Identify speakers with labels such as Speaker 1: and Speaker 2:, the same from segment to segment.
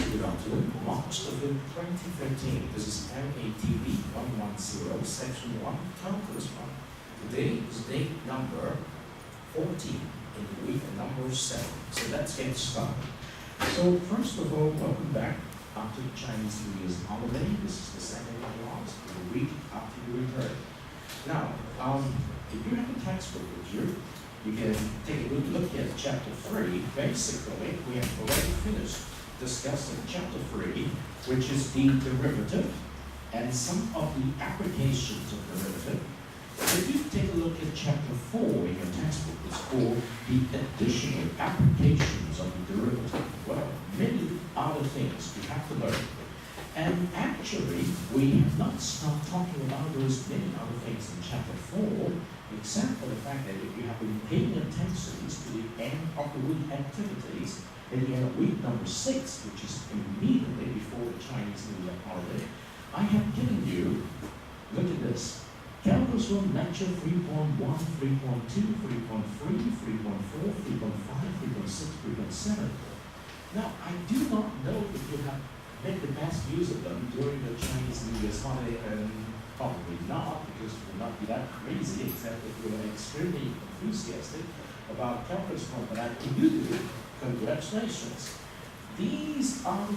Speaker 1: Good afternoon. March the 5th, 2015. This is MATB110, Section 1, Calculus 1. Today is date number 14 in the week number 7. So let's get started. So first of all, welcome back after the Chinese New Year's holiday. This is the second class of the week after you return. Now, if you have a textbook with you, you can take a good look at chapter 3. Basically, we have already finished discussing chapter 3, which is the derivative and some of the applications of derivative. If you take a look at chapter 4 in your textbook, it's called the additional applications of the derivative. Well, many other things you have to learn. And actually, we have not stopped talking about those many other things in chapter 4, except for the fact that if you have been paying attention to the end of the week activities, at the end of week number 6, which is immediately before the Chinese New Year holiday, I have given you, look at this, Calculus 1 Lecture 3.1, 3.2, 3.3, 3.4, 3.5, 3.6, 3.7. Now, I do not know if you have made the best use of them during the Chinese New Year's holiday, and probably not, because you will not be that crazy, except if you are extremely enthusiastic about Calculus 1, but I can do it. Congratulations. These are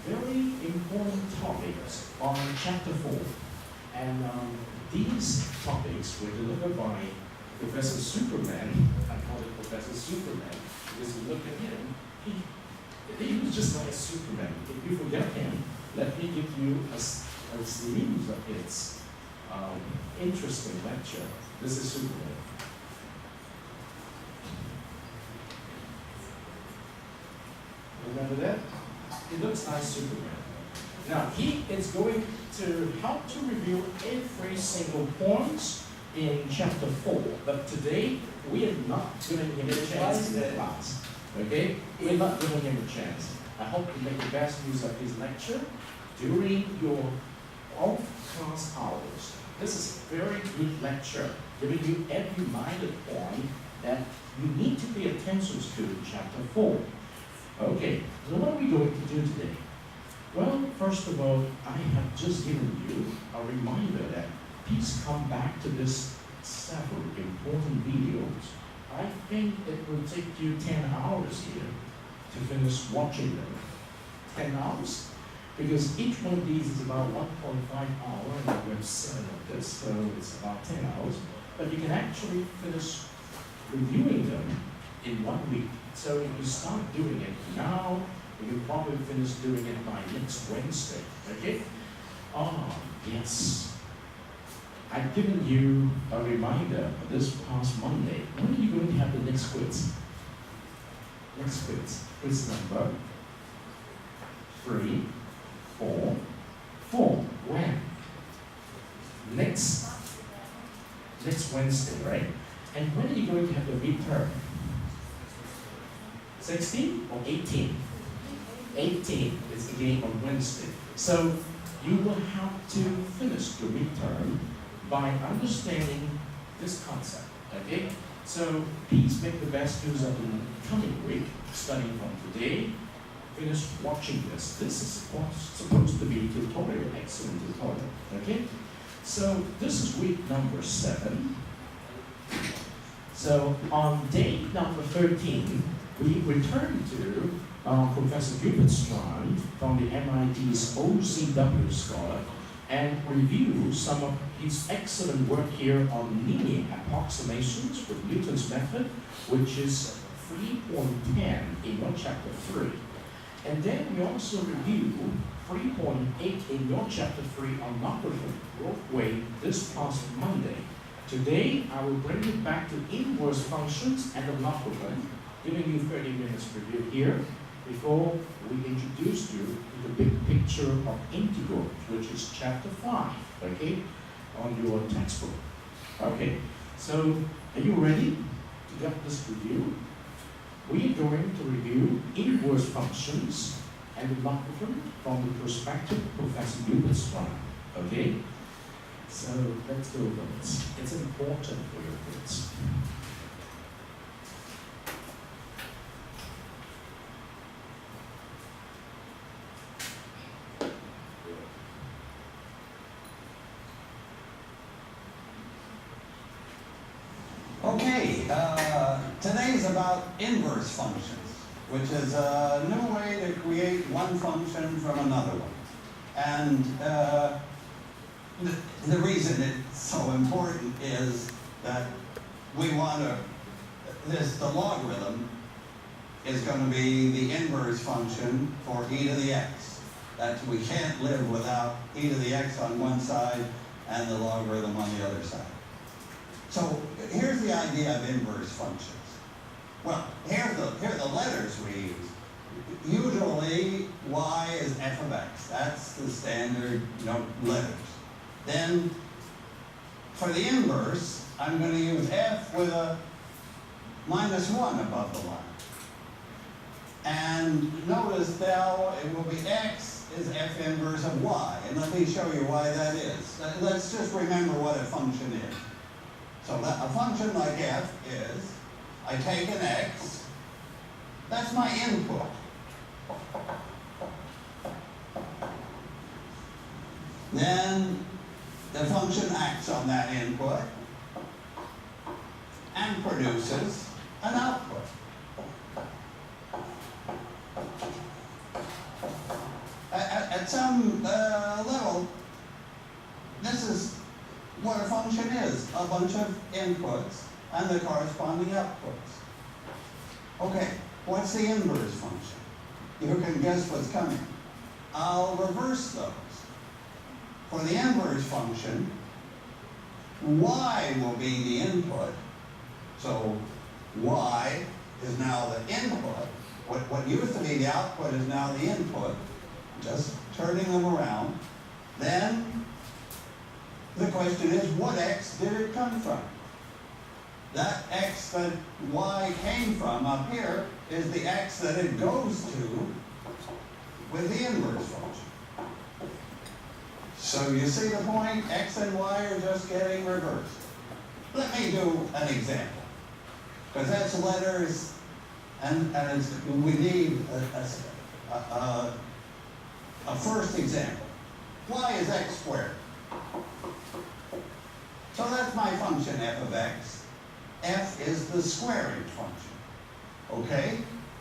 Speaker 1: very important topics on chapter 4. And these topics were delivered by Professor Superman. I call it Professor Superman because you look at him, he was just like a Superman. If you forget him, let me give you a series of his interesting lecture. This is Superman. Remember that? He looks like Superman. Now, he is going to help to review every single point in chapter 4. But today, we are not giving him a chance in the class. Okay? We're not giving him a chance. I hope you make the best use of his lecture during your off-class hours. This is a very good lecture, giving you every minor point that you need to pay attention to in chapter 4. Okay, so what are we going to do today? Well, first of all, I have just given you a reminder that please come back to this several important videos. I think it will take you 10 hours here to finish watching them. 10 hours? Because each one of these is about 1.5 hours, and we have 7 of this, so it's about 10 hours. But you can actually finish reviewing them in 1 week. So if you start doing it now, you can probably finish doing it by next Wednesday, okay? Yes. I've given you a reminder this past Monday. When are you going to have the next quiz? Next quiz. Quiz number 3, 4, 4. When? Next Wednesday, right? And when are you going to have the midterm? 16 or 18? 18 is the game on Wednesday. So you will have to finish your midterm by understanding this concept, okay? So please make the best use of the coming week, starting from today. Finish watching this. This is supposed to be a tutorial, excellent tutorial, okay? So this is week number 7. So on day number 13, we return to Professor Gilbert Strand from the MIT's OCW scholar and review some of his excellent work here on linear approximations with Newton's method, which is 3.10 in your chapter 3. And then we also review 3.8 in your chapter 3 on logarithm growth rate this past Monday. Today, I will bring you back to inverse functions and the logarithm, giving you 30 minutes review here before we introduce you to the big picture of integral, which is chapter 5, okay, on your textbook. Okay, so are you ready to get this review? We are going to review inverse functions and the logarithm from the perspective of Professor Gilbert Strand, okay? So let's go over this. It's important for your kids.
Speaker 2: Okay, today's about inverse functions, which is a new way to create one function from another one. And the reason it's so important is that we want to, the logarithm is going to be the inverse function for e to the x. We can't live without e to the x on one side and the logarithm on the other side. So here's the idea of inverse functions. Well, here are the letters we use. Usually y is f of x. That's the standard letters. Then for the inverse, I'm going to use f with a -1 above the line. And notice now it will be x is f inverse of y. And let me show you why that is. Let's just remember what a function is. So a function like f is, I take an x, that's my input. Then the function acts on that input and produces an output. At some level, this is what a function is, a bunch of inputs and the corresponding outputs. Okay, what's the inverse function? You can guess what's coming. I'll reverse those. For the inverse function, y will be the input. So y is now the input. What used to be the output is now the input. Just turning them around. Then the question is, what x did it come from? That x that y came from up here is the x that it goes to with the inverse function. So you see the point? X and y are just getting reversed. Let me do an example. Because that's letters, and we need a first example. Y is x squared. So that's my function f of x. F is the squaring function. Okay?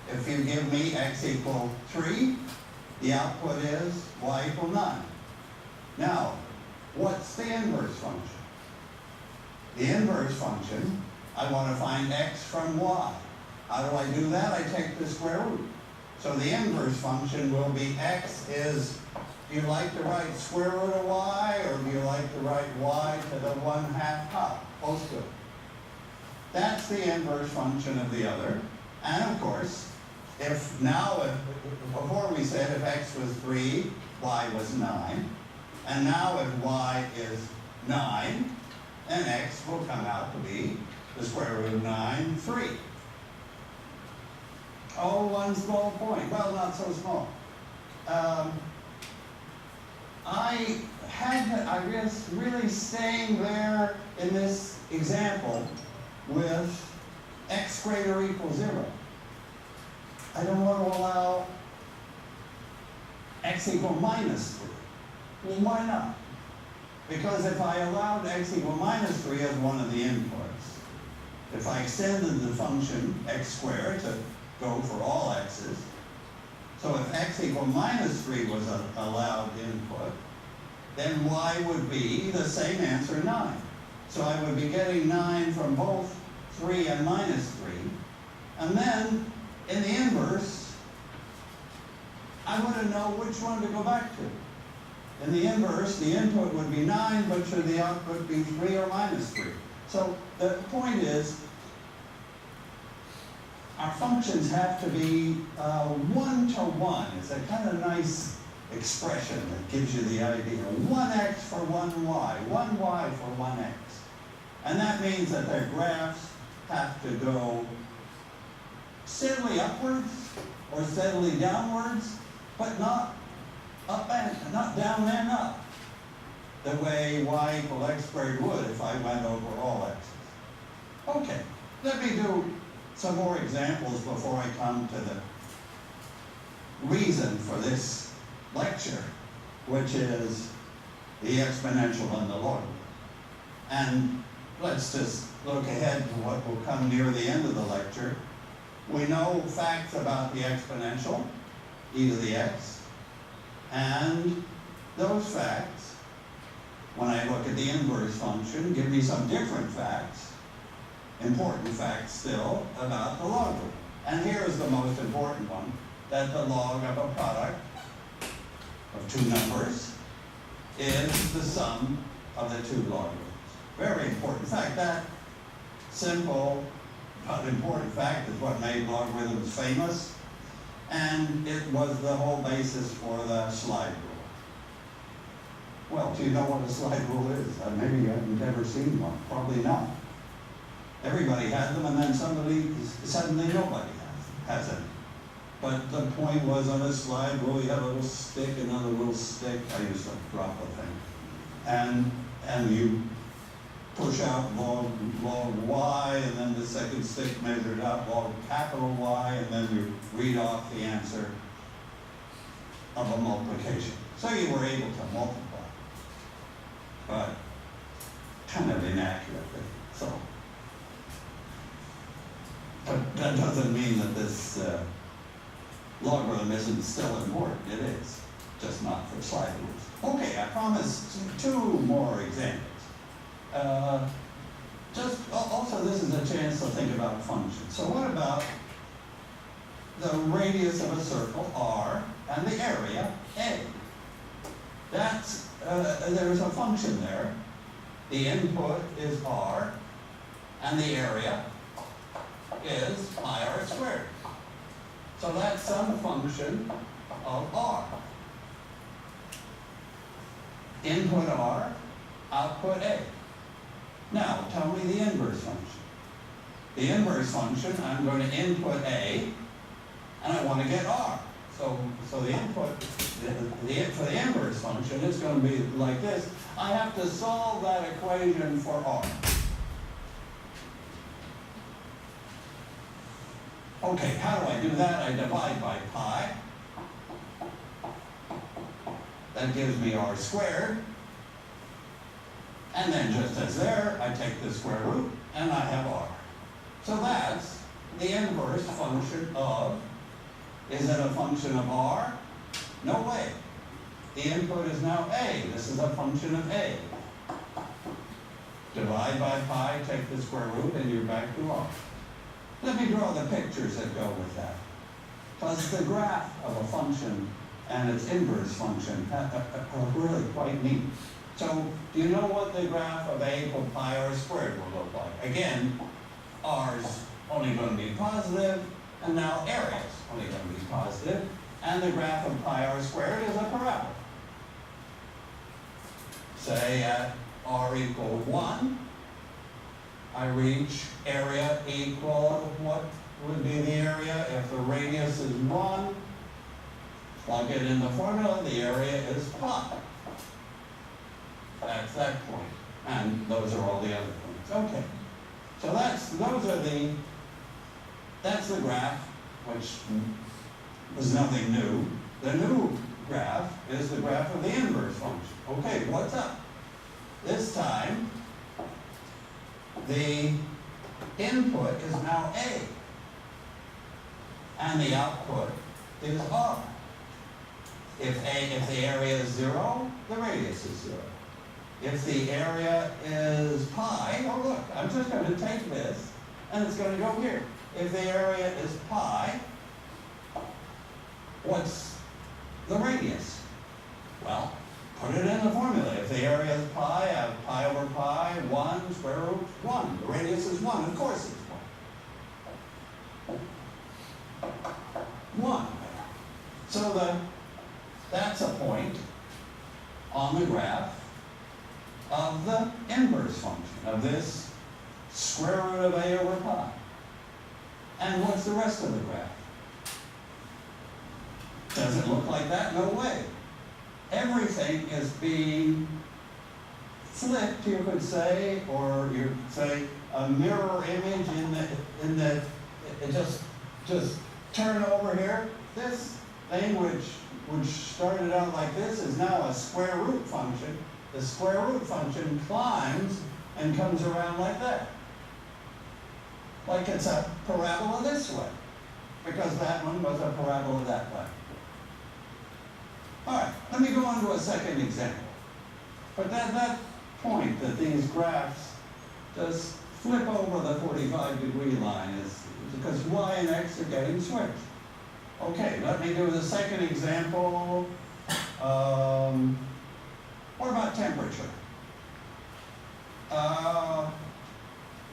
Speaker 2: If you give me x equal 3, the output is y equal 9. Now, what's the inverse function? The inverse function, I want to find x from y. How do I do that? I take the square root. So the inverse function will be x is, do you like to write square root of y, or do you like to write y to the 1/2 top? Both good. That's the inverse function of the other. And of course, before we said if x was 3, y was 9. And now if y is 9, then x will come out to be the square root of 9, 3. Oh, one small point. Well, not so small. I was really staying there in this example with x greater or equal 0. I don't want to allow x equal -3. Well, why not? Because if I allowed x equal -3 as one of the inputs, if I extended the function x squared to go for all x's, so if x equal -3 was an allowed input, then y would be the same answer, 9. So I would be getting 9 from both 3 and -3. And then, in the inverse, I want to know which one to go back to. In the inverse, the input would be 9, but should the output be 3 or -3? So the point is, our functions have to be 1-to-1. It's a kind of nice expression that gives you the idea. 1x for 1y, 1y for 1x. And that means that their graphs have to go steadily upwards or steadily downwards, but not not down and up, the way y equal x squared would if I went over all x's. Okay, let me do some more examples before I come to the reason for this lecture, which is the exponential and the logarithm. And let's just look ahead to what will come near the end of the lecture. We know facts about the exponential, e to the x, and those facts, when I look at the inverse function, give me some different facts, important facts still, about the logarithm. And here is the most important one, that the log of a product of two numbers is the sum of the two logarithms. Very important fact. That simple but important fact is what made logarithms famous, and it was the whole basis for the slide rule. Well, do you know what a slide rule is? Maybe you haven't ever seen one. Probably not. Everybody had them, and then suddenly nobody has it. But the point was, on a slide rule, you had a little stick, another little stick. I used to drop a thing. And you push out log y, and then the second stick measured out log capital Y, and then you read off the answer of a multiplication. So you were able to multiply, but kind of inaccurately. So, but that doesn't mean that this logarithm isn't still important. It is, just not for slide rules. Okay, I promised two more examples. Also, this is a chance to think about functions. So what about the radius of a circle, r, and the area, a? That's, there's a function there. The input is r, and the area is pi r squared. So that's some function of r. Input r, output a. Now, tell me the inverse function. The inverse function, I'm going to input a, and I want to get r. So the input, for the inverse function, it's going to be like this. I have to solve that equation for r. Okay, how do I do that? I divide by pi. That gives me r squared. And then just as there, I take the square root, and I have r. So that's the inverse function of, is it a function of r? No way. The input is now a. This is a function of a. Divide by pi, take the square root, and you're back to r. Let me draw the pictures that go with that. Because the graph of a function and its inverse function are really quite neat. So, do you know what the graph of a equal pi r squared will look like? Again, r is only going to be positive, and now area is only going to be positive, and the graph of pi r squared is a parabola. Say at r equal 1, I reach area equal, what would be the area if the radius is 1? Plug it in the formula, the area is pi. That's that point. And those are all the other points. Okay. So that's the graph, which was nothing new. The new graph is the graph of the inverse function. Okay, what's up? This time, the input is now a, and the output is r. If the area is 0, the radius is 0. If the area is pi, oh look, I'm just going to take this, and it's going to go here. If the area is pi, what's the radius? Well, put it in the formula. If the area is pi, I have pi over pi, 1, square root 1. The radius is 1. Of course it's 1. 1. So that's a point on the graph of the inverse function of this square root of a over pi. And what's the rest of the graph? Does it look like that? No way. Everything is being flipped, you could say, or you could say a mirror image in the just turn over here. This thing which started out like this is now a square root function. The square root function climbs and comes around like that. Like it's a parabola this way, because that one was a parabola that way. All right, let me go on to a second example. But that point that these graphs just flip over the 45-degree line is because y and x are getting switched. Okay, let me do the second example. What about temperature?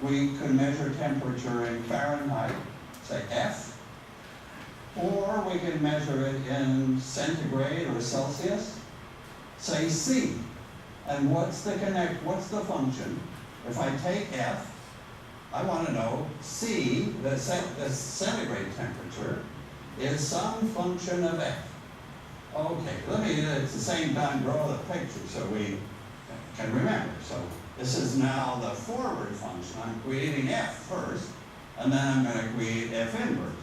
Speaker 2: We could measure temperature in Fahrenheit, say F, or we can measure it in centigrade or Celsius, say C. And what's the function? If I take F, I want to know C, the centigrade temperature, is some function of F. Okay, let me at the same time draw the picture so we can remember. So this is now the forward function. I'm creating F first, and then I'm going to create F inverse.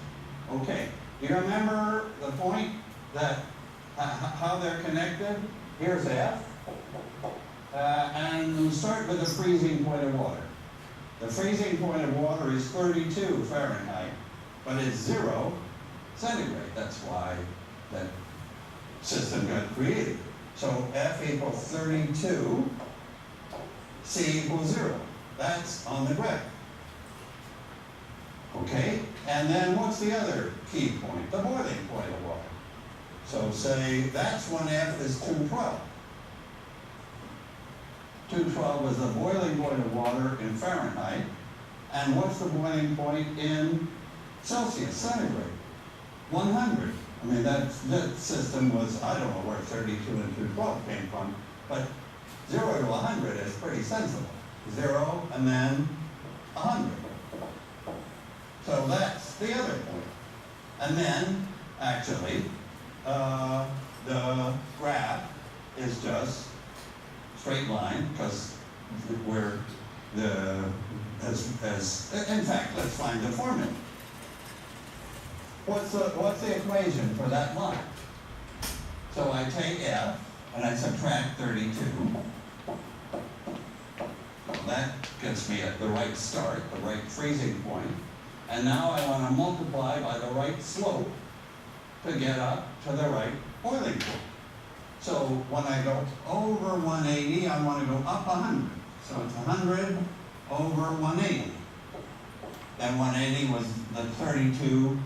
Speaker 2: Okay, do you remember the point that how they're connected? Here's F, and we'll start with the freezing point of water. The freezing point of water is 32 Fahrenheit, but it's 0 centigrade. That's why that system got created. So F equals 32, C equals 0. That's on the graph. Okay, and then what's the other key point? The boiling point of water. So say that's when F is 212. 212 is the boiling point of water in Fahrenheit. And what's the boiling point in Celsius, centigrade? 100. I mean, that system was, I don't know where 32 and 212 came from, but 0 to 100 is pretty sensible. 0 and then 100. So that's the other point. And then, actually, the graph is just straight line, because we're in fact, let's find the formula. What's the equation for that line? So I take F and I subtract 32. Well, that gets me at the right start, the right freezing point. And now I want to multiply by the right slope to get up to the right boiling point. So when I go over 180, I want to go up 100. So it's 100 over 180. Then 180 was the 32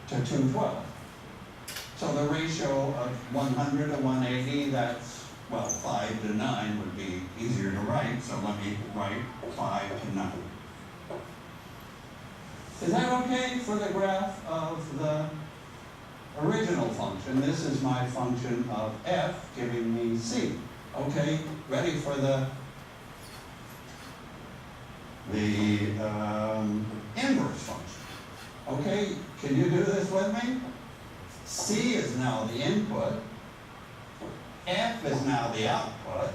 Speaker 2: to 212. So the ratio of 100 to 180, that's, well, 5 to 9 would be easier to write. So let me write 5 to 9. Is that okay for the graph of the original function? This is my function of F giving me C. Okay, ready for the inverse function. Okay, can you do this with me? C is now the input. F is now the output.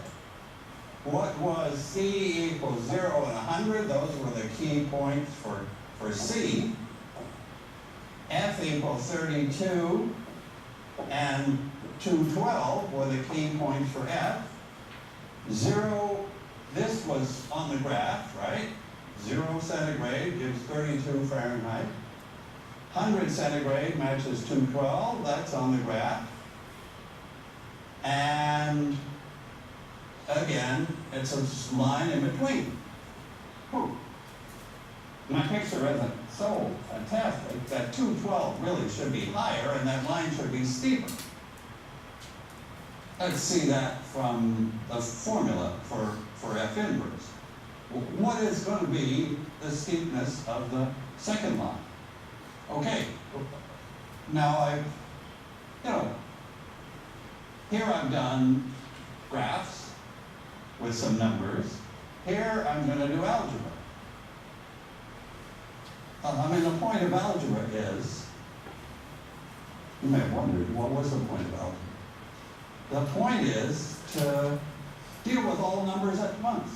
Speaker 2: What was C equals 0 and 100? Those were the key points for C. F equals 32 and 212 were the key points for F. 0, this was on the graph, right? 0 centigrade gives 32 Fahrenheit. 100 centigrade matches 212, that's on the graph. And again, it's a line in between. Whew. My picture isn't so fantastic. That 212 really should be higher and that line should be steeper. Let's see that from the formula for F inverse. What is going to be the steepness of the second line? Okay, now here I've done graphs with some numbers. Here I'm going to do algebra. The point of algebra is, you may have wondered, what was the point of algebra? The point is to deal with all numbers at once.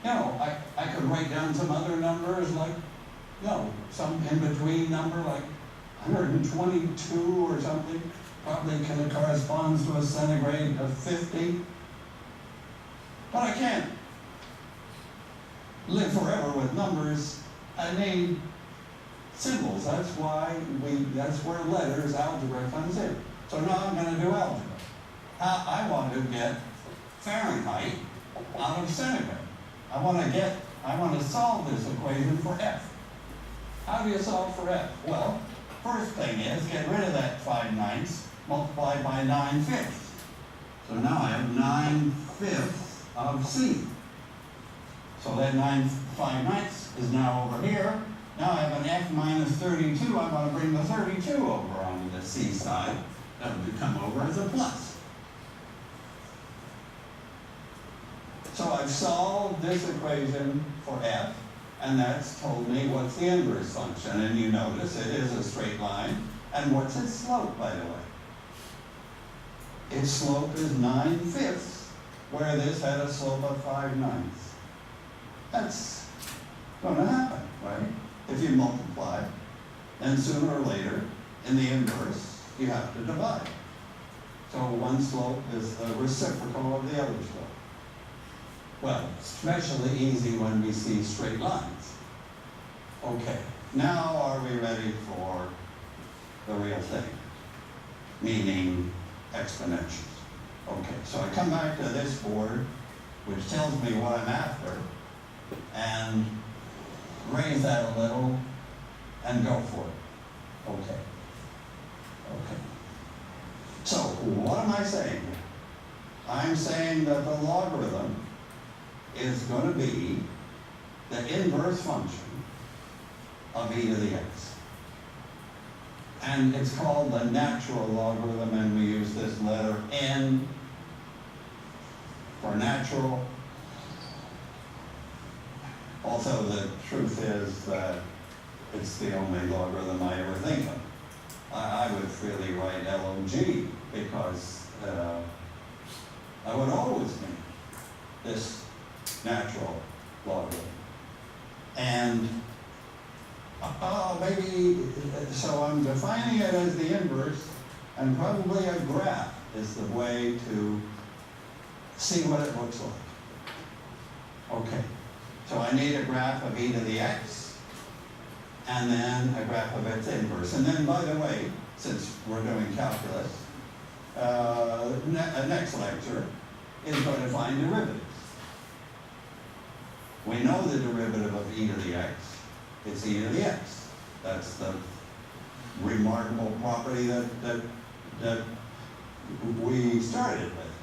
Speaker 2: I could write down some other numbers like, some in-between number like 122 or something, probably corresponds to a centigrade of 50. But I can't live forever with numbers, I need symbols. That's where letters, algebra comes in. So now I'm going to do algebra. I want to get Fahrenheit out of centigrade. I want to solve this equation for F. How do you solve for F? Well, first thing is get rid of that 5/9 multiplied by 9/5. So now I have 9/5 of C. So that 5/9 is now over here. Now I have an F minus 32. I want to bring the 32 over onto the C side. That would come over as a plus. So I've solved this equation for F, and that's told me what's the inverse function. And you notice it is a straight line. And what's its slope, by the way? Its slope is 9/5, where this had a slope of 5/9. That's going to happen, right? If you multiply, then sooner or later, in the inverse, you have to divide. So one slope is the reciprocal of the other slope. Well, especially easy when we see straight lines. Okay, now are we ready for the real thing? Meaning exponentials. Okay, so I come back to this board, which tells me what I'm after, and raise that a little, and go for it. Okay. Okay. So, what am I saying? I'm saying that the logarithm is going to be the inverse function of e to the x. And it's called the natural logarithm, and we use this letter n for natural. Also, the truth is that it's the only logarithm I ever think of. I would freely write log, because I would always make this natural logarithm. And maybe, so I'm defining it as the inverse, and probably a graph is the way to see what it looks like. Okay, so I need a graph of e to the x, and then a graph of its inverse. And then, by the way, since we're doing calculus, next lecture is going to find derivatives. We know the derivative of e to the x. It's e to the x. That's the remarkable property that we started with.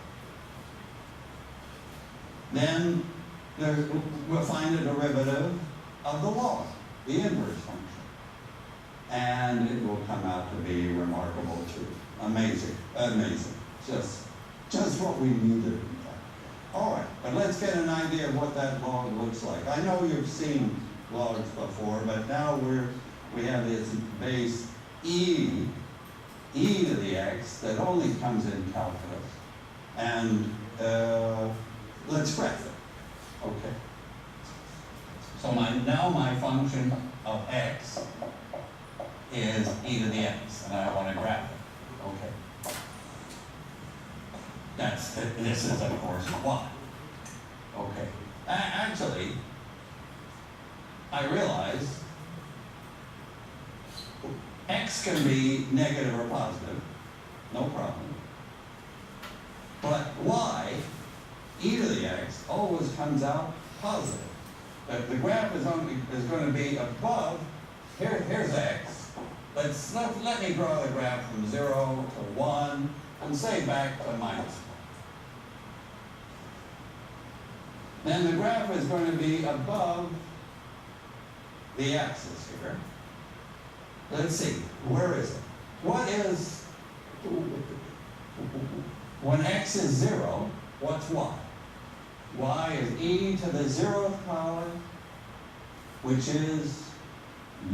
Speaker 2: Then we'll find a derivative of the log, the inverse function. And it will come out to be remarkable too. Amazing, amazing. Just what we needed, in fact. All right, but let's get an idea of what that log looks like. I know you've seen logs before, but now we have this base e to the x that only comes in calculus. And let's graph it. Okay. So now my function of x is e to the x, and I want to graph it. Okay. This is, of course, y. Okay. Actually, I realize x can be negative or positive, no problem. But y, e to the x, always comes out positive. The graph is going to be above. Here's x. Let me draw the graph from 0 to 1, and say back to -1. Then the graph is going to be above the axis here. Let's see, where is it? What is, when x is 0, what's y? Y is e to the 0th power, which is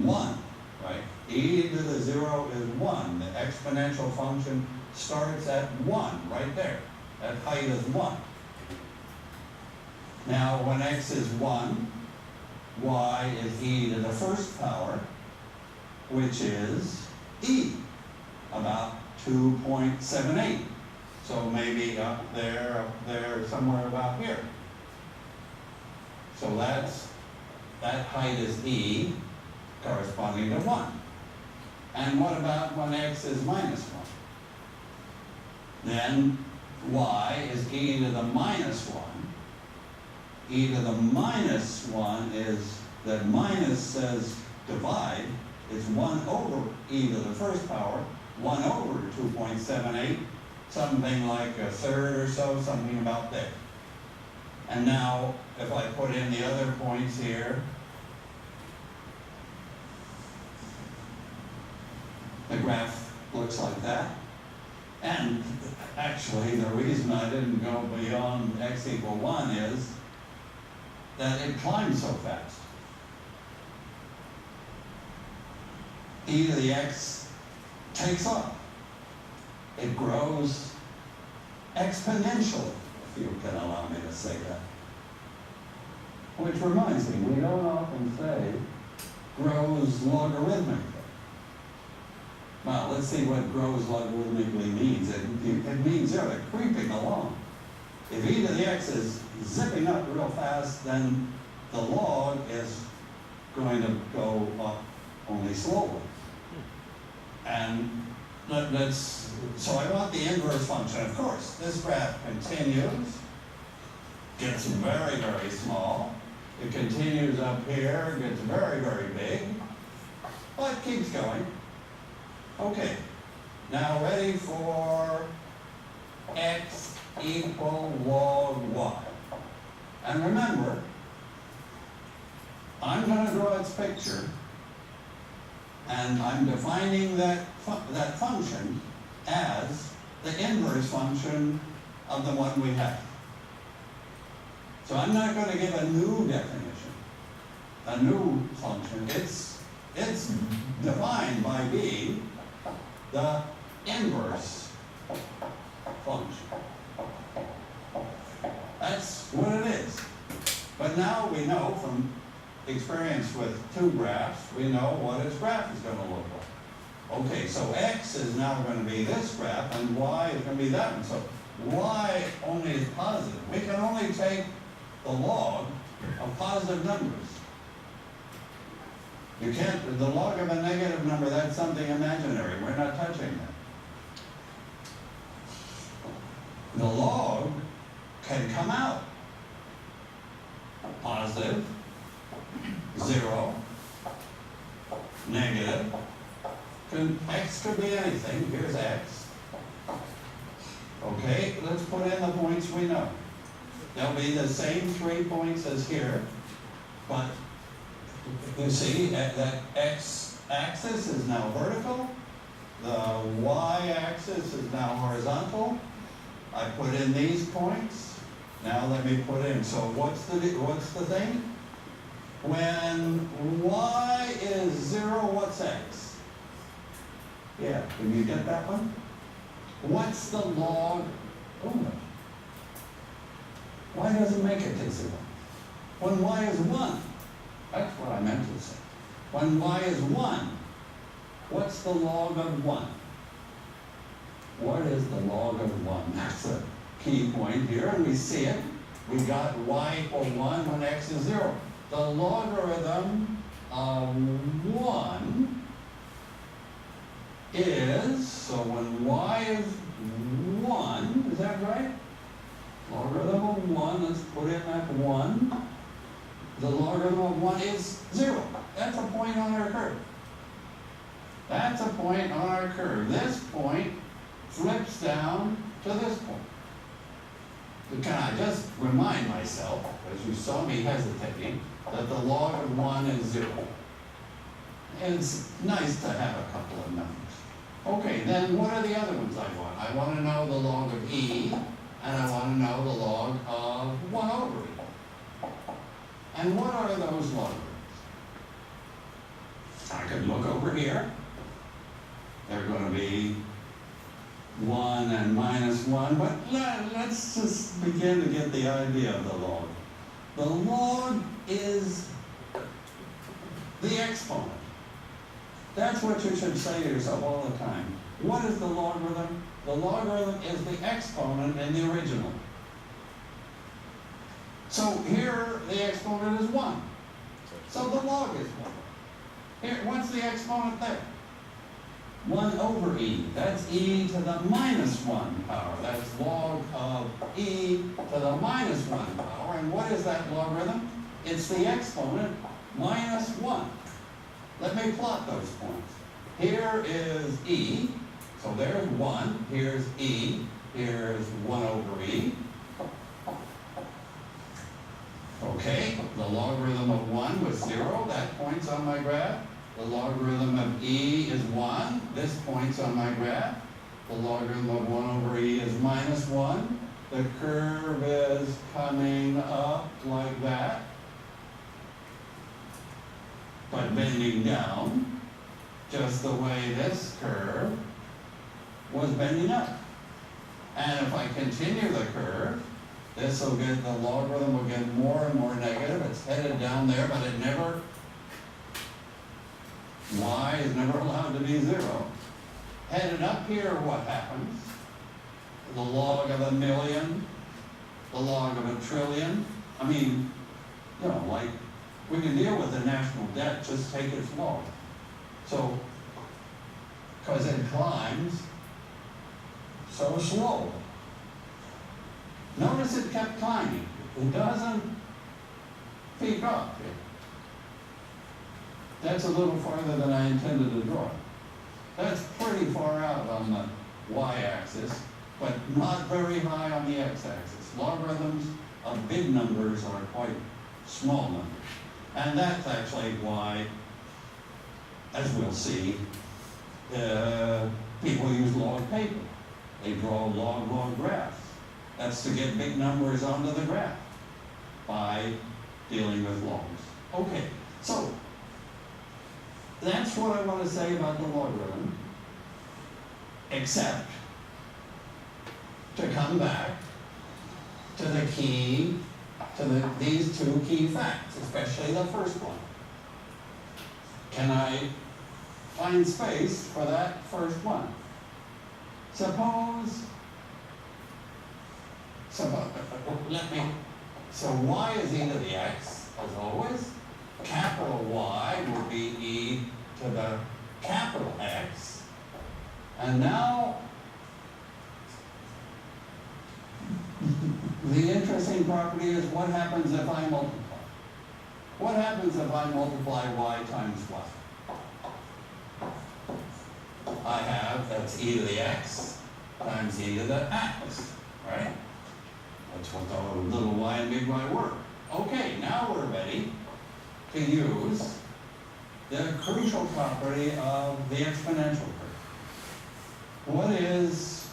Speaker 2: 1, right? E to the 0 is 1. The exponential function starts at 1, right there. That height is 1. Now, when x is 1, y is e to the 1st power, which is e, about 2.78. So maybe up there, somewhere about here. So that's that height is e, corresponding to 1. And what about when x is minus 1? Then y is e to the minus 1. E to the minus 1 is, that minus says divide, it's 1 over e to the first power, 1 over 2.78, something like a third or so, something about there. And now, if I put in the other points here, the graph looks like that. And actually, the reason I didn't go beyond x equal 1 is that it climbs so fast. E to the x takes off. It grows exponentially, if you can allow me to say that. Which reminds me, we don't often say grows logarithmically. Well, let's see what grows logarithmically means. It means they're creeping along. If e to the x is zipping up real fast, then the log is going to go up only slowly. And so I want the inverse function. Of course, this graph continues, gets very, very small. It continues up here, gets very, very big, but keeps going. Okay, now ready for x equal log y. And remember, I'm going to draw its picture, and I'm defining that function as the inverse function of the one we have. So I'm not going to give a new definition, a new function. It's defined by being the inverse function. That's what it is. But now we know from experience with two graphs, we know what its graph is going to look like. Okay, so x is now going to be this graph, and y is going to be that one. So y only is positive. We can only take the log of positive numbers. You can't, the log of a negative number, that's something imaginary. We're not touching that. The log can come out positive, 0, negative. X could be anything. Here's x. Okay, let's put in the points we know. There'll be the same 3 points as here, but you see that x-axis is now vertical, the y-axis is now horizontal. I put in these points. Now let me put in, so what's the thing? When y is 0, what's x? Yeah, can you get that one? What's the log? Oh, y doesn't make it to 0. When y is 1, that's what I meant to say. When y is 1, what's the log of 1? What is the log of 1? That's a key point here, and we see it. We got y equal 1 when x is 0. The logarithm of 1 is, so when y is 1, is that right? Logarithm of 1, let's put in that 1. The logarithm of 1 is 0. That's a point on our curve. That's a point on our curve. This point flips down to this point. So can I just remind myself, as you saw me hesitating, that the log of 1 is 0. It's nice to have a couple of numbers. Okay, then what are the other ones I want? I want to know the log of e, and I want to know the log of 1 over e. And what are those logarithms? I could look over here. They're going to be 1 and minus 1, but let's just begin to get the idea of the log. The log is the exponent. That's what you should say to yourself all the time. What is the logarithm? The logarithm is the exponent in the original. So here the exponent is 1. So the log is 1. Here, what's the exponent there? 1 over e. That's e to the minus 1 power. That's log of e to the minus 1 power. And what is that logarithm? It's the exponent minus 1. Let me plot those points. Here is e. So there's 1. Here's e. Here's 1 over e. Okay, the logarithm of 1 was 0. That points on my graph. The logarithm of e is 1. This points on my graph. The logarithm of 1 over e is minus 1. The curve is coming up like that, but bending down, just the way this curve was bending up. And if I continue the curve, this will get, the logarithm will get more and more negative. It's headed down there, but it never, y is never allowed to be 0. Headed up here, what happens? The log of 1,000,000, the log of 1,000,000,000,000. I mean, you know, like, we can deal with the national debt, just take its log. So, because it climbs so slow. Notice it kept climbing. It doesn't peak up here. That's a little farther than I intended to draw. That's pretty far out on the y-axis, but not very high on the x-axis. Logarithms of big numbers are quite small numbers. And that's actually why, as we'll see, people use log paper. They draw log graphs. That's to get big numbers onto the graph by dealing with logs. Okay, so that's what I want to say about the logarithm, except to come back to the key, to these two key facts, especially the first one. Can I find space for that first one? Suppose, so y is e to the x, as always. Capital Y will be e to the capital X. And now, the interesting property is what happens if I multiply? What happens if I multiply y times y? I have, that's e to the x times e to the x, right? That's what the little y and big Y were. Okay, now we're ready to use the crucial property of the exponential curve. What is,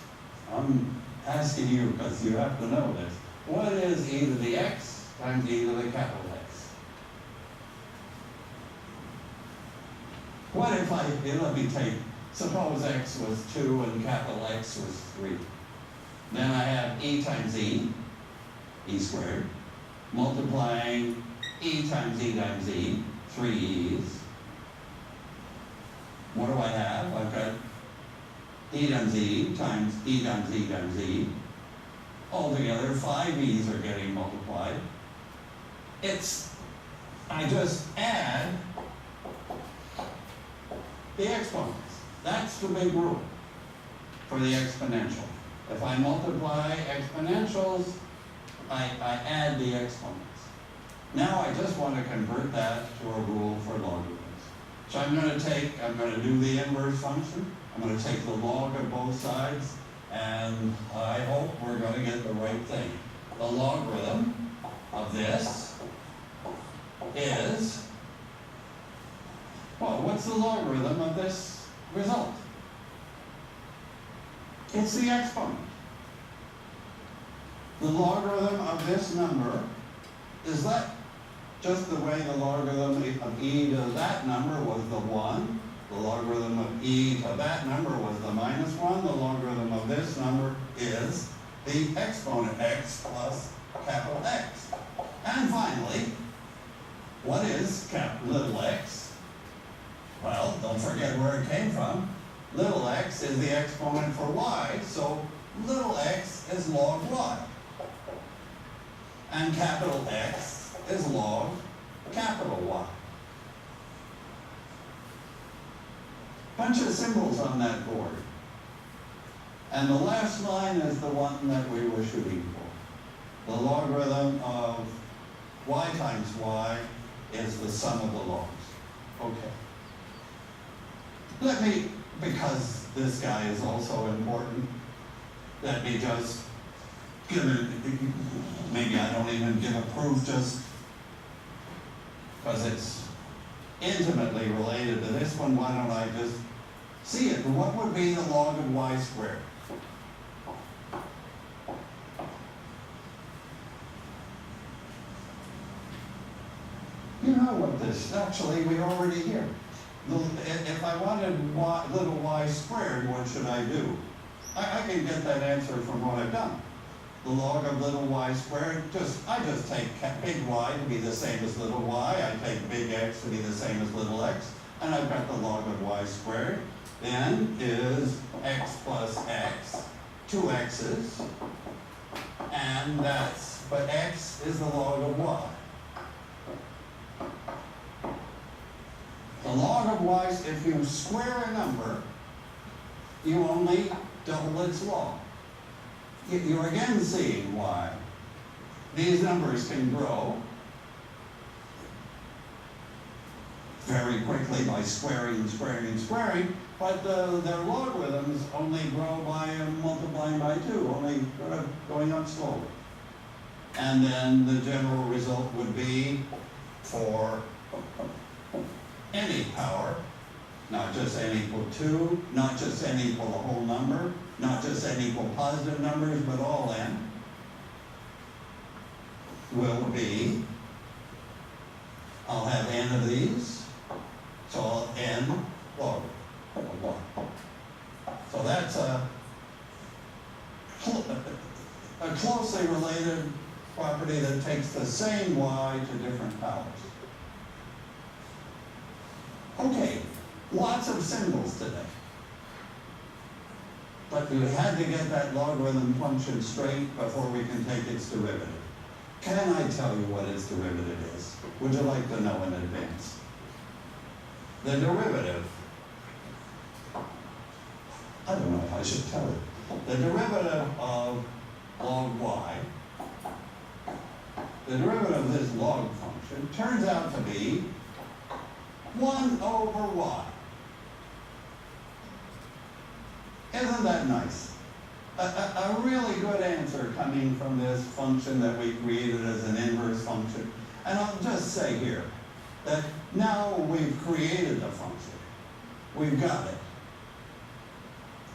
Speaker 2: I'm asking you because you have to know this, what is e to the x times e to the capital X? What if let me take, suppose x was 2 and capital X was 3. Then I have e times e squared, multiplying e times e, 3 e's. What do I have? I've got e times e times e times e times e. Altogether, 5 e's are getting multiplied. I just add the exponents. That's the big rule for the exponential. If I multiply exponentials, I add the exponents. Now I just want to convert that to a rule for logarithms. So I'm going to do the inverse function. I'm going to take the log of both sides, and I hope we're going to get the right thing. The logarithm of this is, well, what's the logarithm of this result? It's the exponent. The logarithm of this number, is that just the way the logarithm of e to that number was the 1? The logarithm of e to that number was the minus 1. The logarithm of this number is the exponent x plus capital X. And finally, what is little x? Well, don't forget where it came from. Little x is the exponent for y, so little x is log y. And capital X is log capital Y. bunch of symbols on that board. And the last line is the one that we were shooting for. The logarithm of y times y is the sum of the logs. Okay. Let me, because this guy is also important, let me just give it, maybe I don't even give a proof just because it's intimately related to this one. Why don't I just see it? What would be the log of y squared? You know what this, actually, we're already here. If I wanted little y squared, what should I do? I can get that answer from what I've done. The log of little y squared, I just take big Y to be the same as little y, I take big X to be the same as little x, and I've got the log of y squared. Then is x plus x, 2 x's, and but x is the log of y. The log of y, if you square a number, you only double its log. You're again seeing why these numbers can grow very quickly by squaring, but their logarithms only grow by multiplying by 2, only going up slowly. And then the general result would be for any power, not just n equal 2, not just n equal the whole number, not just n equal positive numbers, but all n, will be, I'll have n of these, so I'll n log of 1. So that's a closely related property that takes the same y to different powers. Okay, lots of symbols today. But you had to get that logarithm function straight before we can take its derivative. Can I tell you what its derivative is? Would you like to know in advance? The derivative, I don't know if I should tell it. The derivative of log y, the derivative of this log function turns out to be 1 over y. Isn't that nice? A really good answer coming from this function that we created as an inverse function. And I'll just say here that now we've created the function. We've got it.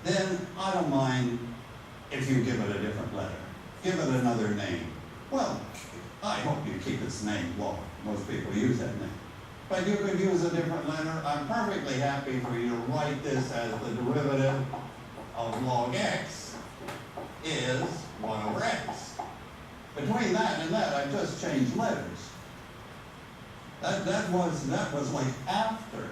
Speaker 2: Then I don't mind if you give it a different letter. Give it another name. Well, I hope you keep its name log. Most people use that name. But you could use a different letter. I'm perfectly happy for you to write this as the derivative of log x is 1 over x. Between that and that, I just changed letters. That was like after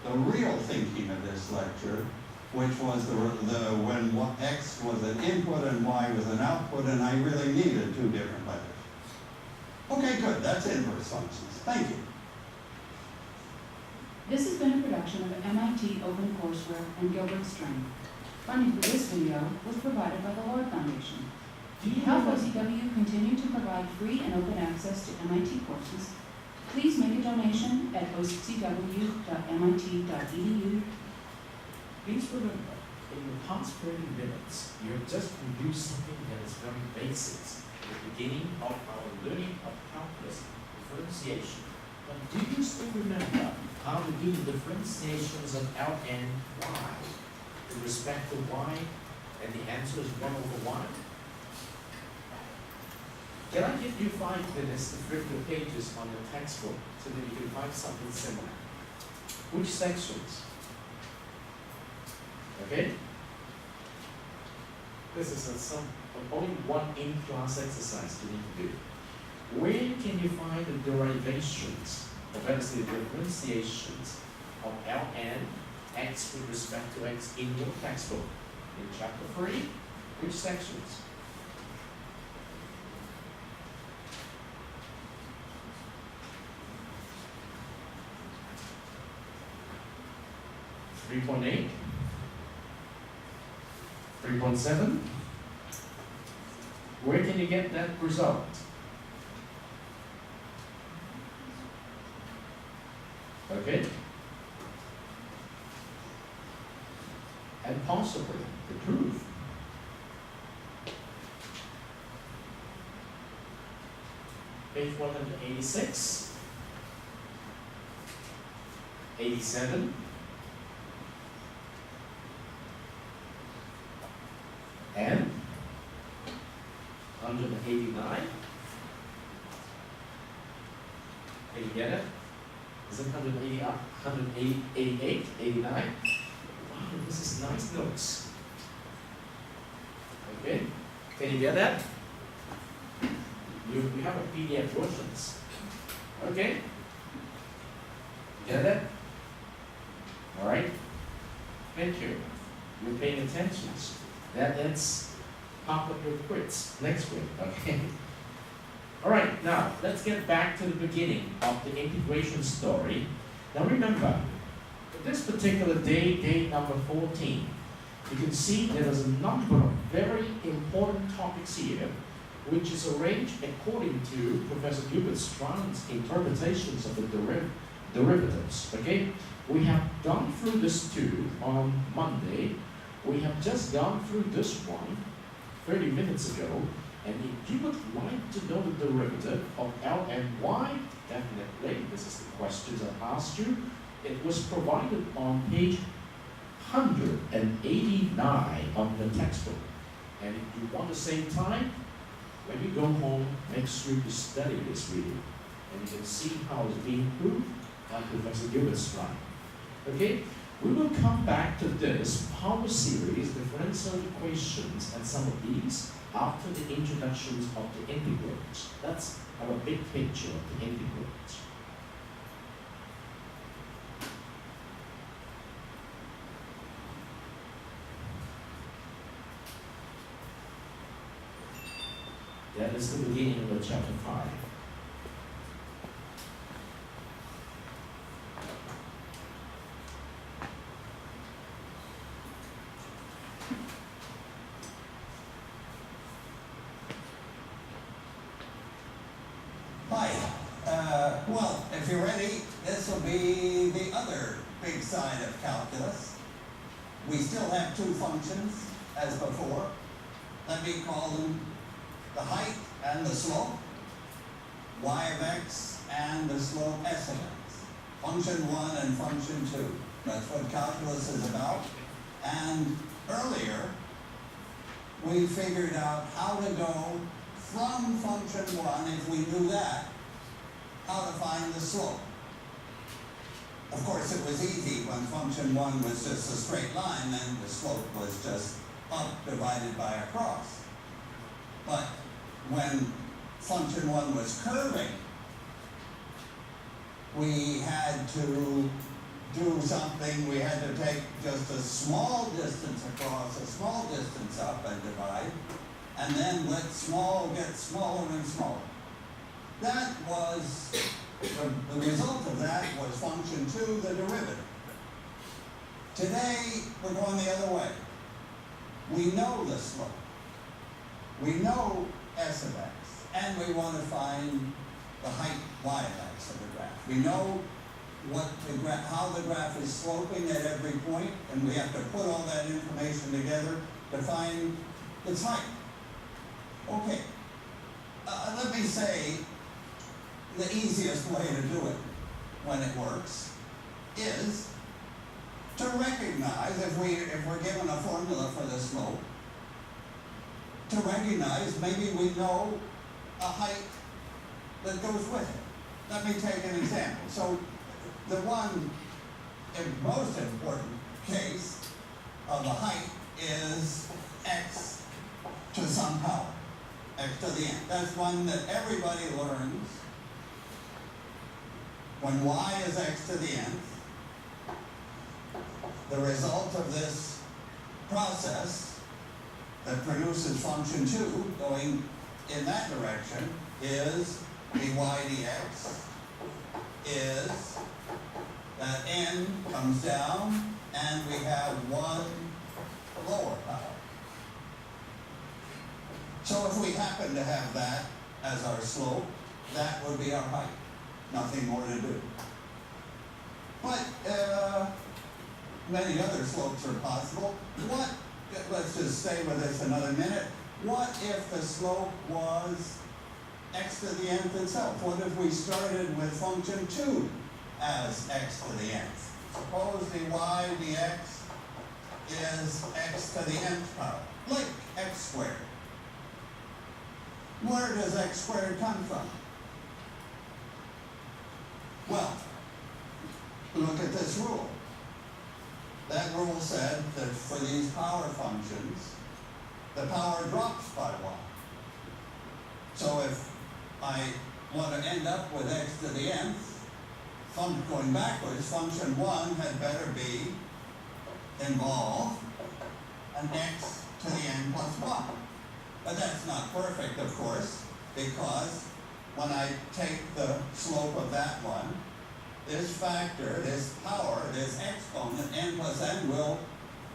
Speaker 2: the real thinking of this lecture, which was when x was an input and y was an output, and I really needed 2 different letters. Okay, good. That's inverse functions. Thank you.
Speaker 3: This has been a production of MIT OpenCourseWare and Gilbert Strain. Funding for this video was provided by the Lord Foundation. To help OCW continue to provide free and open access to MIT courses, please make a donation at ocw.mit.edu.
Speaker 1: Please remember, in the past 30 minutes, you have just reviewed something that is very basic, the beginning of our learning of calculus differentiation. But do you still remember how to do the differentiations of L and y with respect to y, and the answer is 1 over y? Can I give you 5 minutes to flip your pages on your textbook so that you can find something similar? Which sections? Okay? This is only one in-class exercise you need to do. Where can you find the derivations, or better say the differentiations of Ln x with respect to x in your textbook? In chapter 3, which sections? 3.8, 3.7. Where can you get that result? Okay? And possibly the proof. Page 186, 87, and 189. Can you get it? Is it 180, 188, 89? Wow, this is nice notes. Okay, can you get that? We have a PDF versions. Okay? Get that? All right? Thank you. You're paying attention. That's part of your quiz next week. Okay? All right, now let's get back to the beginning of the integration story. Now remember, this particular day number 14, you can see there is a number of very important topics here, which is arranged according to Professor Hubert Strand's interpretations of the derivatives. Okay? We have gone through this too on Monday. We have just gone through this one 30 minutes ago. And if you would like to know the derivative of L and Y, definitely, this is the questions I asked you. It was provided on page 189 of the textbook. And if you want to save time, when you go home, make sure you study this reading. And you can see how it's being proved by Professor Gilbert Strand. Okay? We will come back to this power series, differential equations, and some of these after the introductions of the integrals. That's our big picture of the integrals. That is the beginning of chapter 5.
Speaker 2: Hi. Well, if you're ready, this will be the other big side of calculus. We still have two functions, as before. Let me call them the height and the slope, y of x and the slope s of x. Function 1 and function 2. That's what calculus is about. And earlier, we figured out how to go from function 1, if we knew that, how to find the slope. Of course, it was easy when function 1 was just a straight line, and the slope was just up divided by a cross. But when function 1 was curving, we had to do something. We had to take just a small distance across, a small distance up and divide, and then let small get smaller and smaller. That was, the result of that was function 2, the derivative. Today, we're going the other way. We know the slope. We know s of x, and we want to find the height y of x of the graph. We know what the how the graph is sloping at every point, and we have to put all that information together to find its height. Okay, let me say the easiest way to do it when it works is to recognize, if we're given a formula for the slope, to recognize maybe we know a height that goes with it. Let me take an example. So the one most important case of the height is x to some power, x to the n. That's one that everybody learns. When y is x to the nth, the result of this process that produces function 2 going in that direction is dy dx is that n comes down and we have one lower power. So if we happen to have that as our slope, that would be our height. Nothing more to do. But many other slopes are possible. Let's just stay with this another minute. What if the slope was x to the nth itself? What if we started with function 2 as x to the nth? Suppose the y dx is x to the nth power, like x squared. Where does x squared come from? Well, look at this rule. That rule said that for these power functions, the power drops by 1. So if I want to end up with x to the nth, going backwards, function 1 had better be involve an x to the n plus 1. But that's not perfect, of course, because when I take the slope of that one, this factor, this power, this exponent, n plus n, will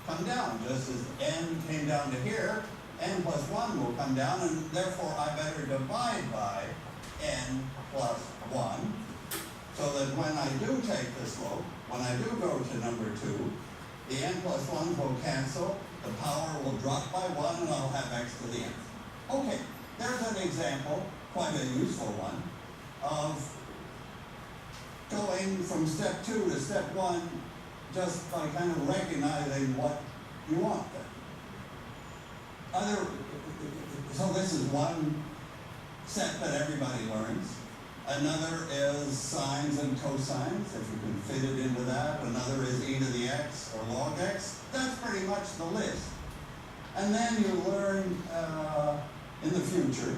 Speaker 2: come down. Just as n came down to here, n plus 1 will come down, and therefore I better divide by n plus 1, so that when I do take the slope, when I do go to number 2, the n plus 1 will cancel, the power will drop by 1, and I'll have x to the nth. Okay, there's an example, quite a useful one, of going from step 2 to step 1 just by kind of recognizing what you want there. So this is one set that everybody learns. Another is sines and cosines, if you can fit it into that. Another is e to the x or log x. That's pretty much the list. And then you learn in the future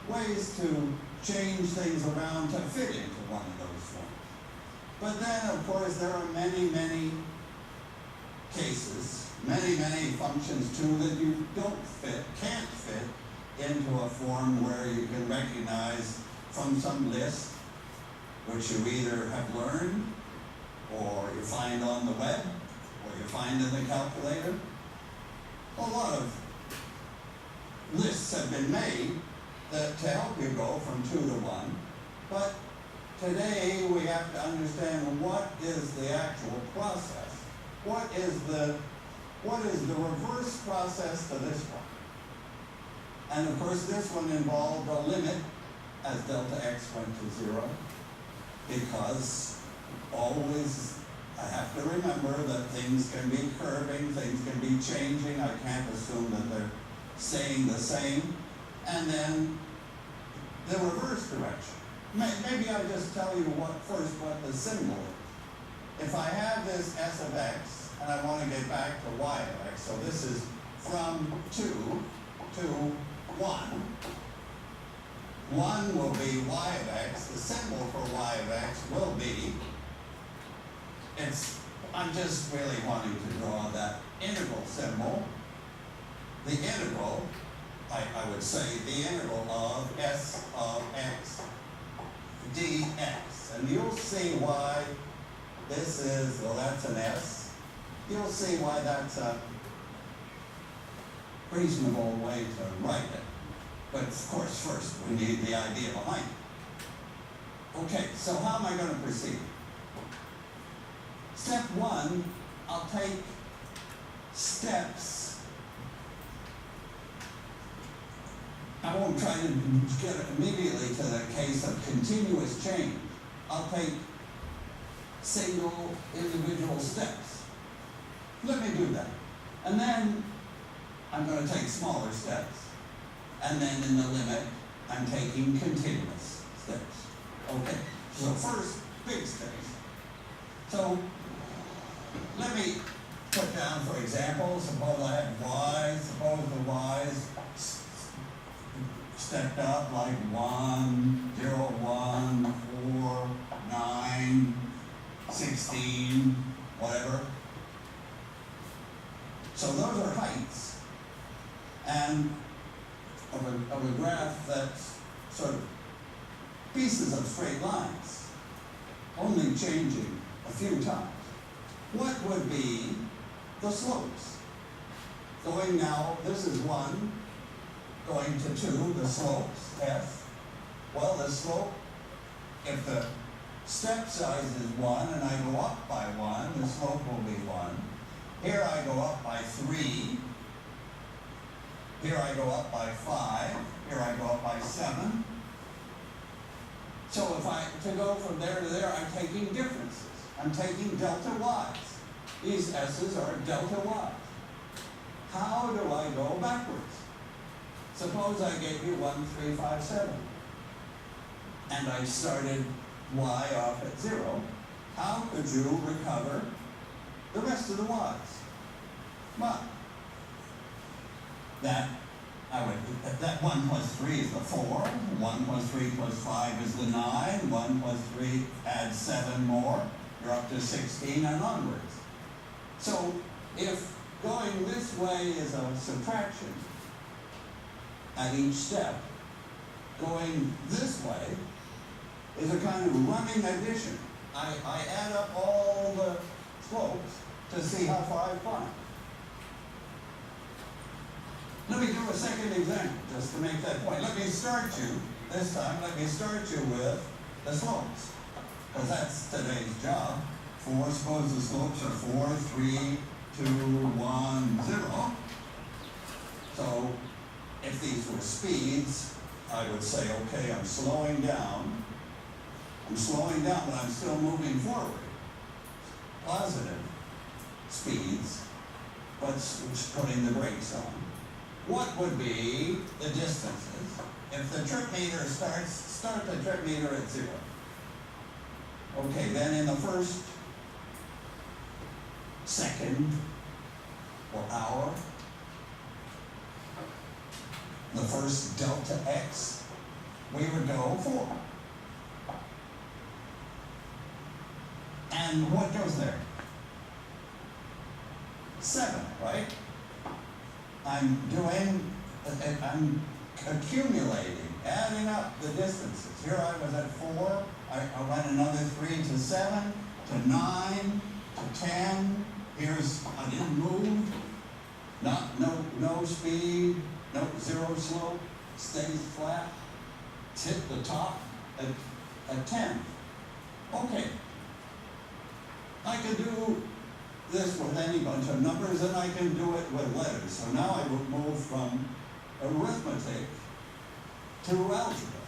Speaker 2: ways to change things around to fit into one of those forms. But then, of course, there are many, many cases, many functions too that you can't fit into a form where you can recognize from some list, which you either have learned, or you find on the web, or you find in the calculator. A lot of lists have been made that to help you go from 2 to 1, but today we have to understand what is the actual process. What is the reverse process to this one? And of course this one involved a limit as delta x went to 0, because always I have to remember that things can be curving, things can be changing. I can't assume that they're staying the same. And then the reverse direction. Maybe I'll just tell you what the symbol is. If I have this s of x, and I want to get back to y of x, so this is from 2 to 1. 1 will be y of x. The symbol for y of x will be, I'm just really wanting to draw that integral symbol. The integral, I would say, the integral of s of x dx. And you'll see why this is, well, that's an s. You'll see why that's a reasonable way to write it. But of course, first we need the idea behind it. Okay, so how am I going to proceed? Step 1, I'll take steps. I won't try to get immediately to the case of continuous change. I'll take single individual steps. Let me do that. And then I'm going to take smaller steps. And then in the limit, I'm taking continuous steps. Okay, so first, big steps. So let me put down, for example, suppose I have y's. Suppose the y's stepped up like 1, 0, 1, 4, 9, 16, whatever. So those are heights. And of a graph that's sort of pieces of straight lines, only changing a few times. what would be the slopes? Going now, this is 1, going to 2, the slopes, F. Well, the slope, if the step size is 1 and I go up by 1, the slope will be 1. Here I go up by 3. Here I go up by 5. Here I go up by 7. So to go from there to there, I'm taking differences. I'm taking delta y's. These s's are delta y's. How do I go backwards? Suppose I gave you 1, 3, 5, 7. And I started y off at 0. How could you recover the rest of the y's? Well, that 1 plus 3 is the 4, 1 plus 3 plus 5 is the 9, 1 plus 3 adds 7 more, you're up to 16 and onwards. So if going this way is a subtraction at each step, going this way is a kind of running addition. I add up all the slopes to see how far I climb. Let me do a second example, just to make that point. Let me start you with the slopes, because that's today's job. Suppose the slopes are 4, 3, 2, 1, 0. So if these were speeds, I would say, okay, I'm slowing down, but I'm still moving forward. Positive speeds, but putting the brakes on. What would be the distances if the trip meter start the trip meter at 0? Okay, then in the first second or hour, the first delta x, we would go 4. And what goes there? 7, right? I'm accumulating, adding up the distances. Here I was at 4, I went another 3 to 7, to 9, to 10. I didn't move, no speed, no 0 slope, stays flat, hit the top at 10. Okay, I can do this with any bunch of numbers, and I can do it with letters. So now I will move from arithmetic to algebra.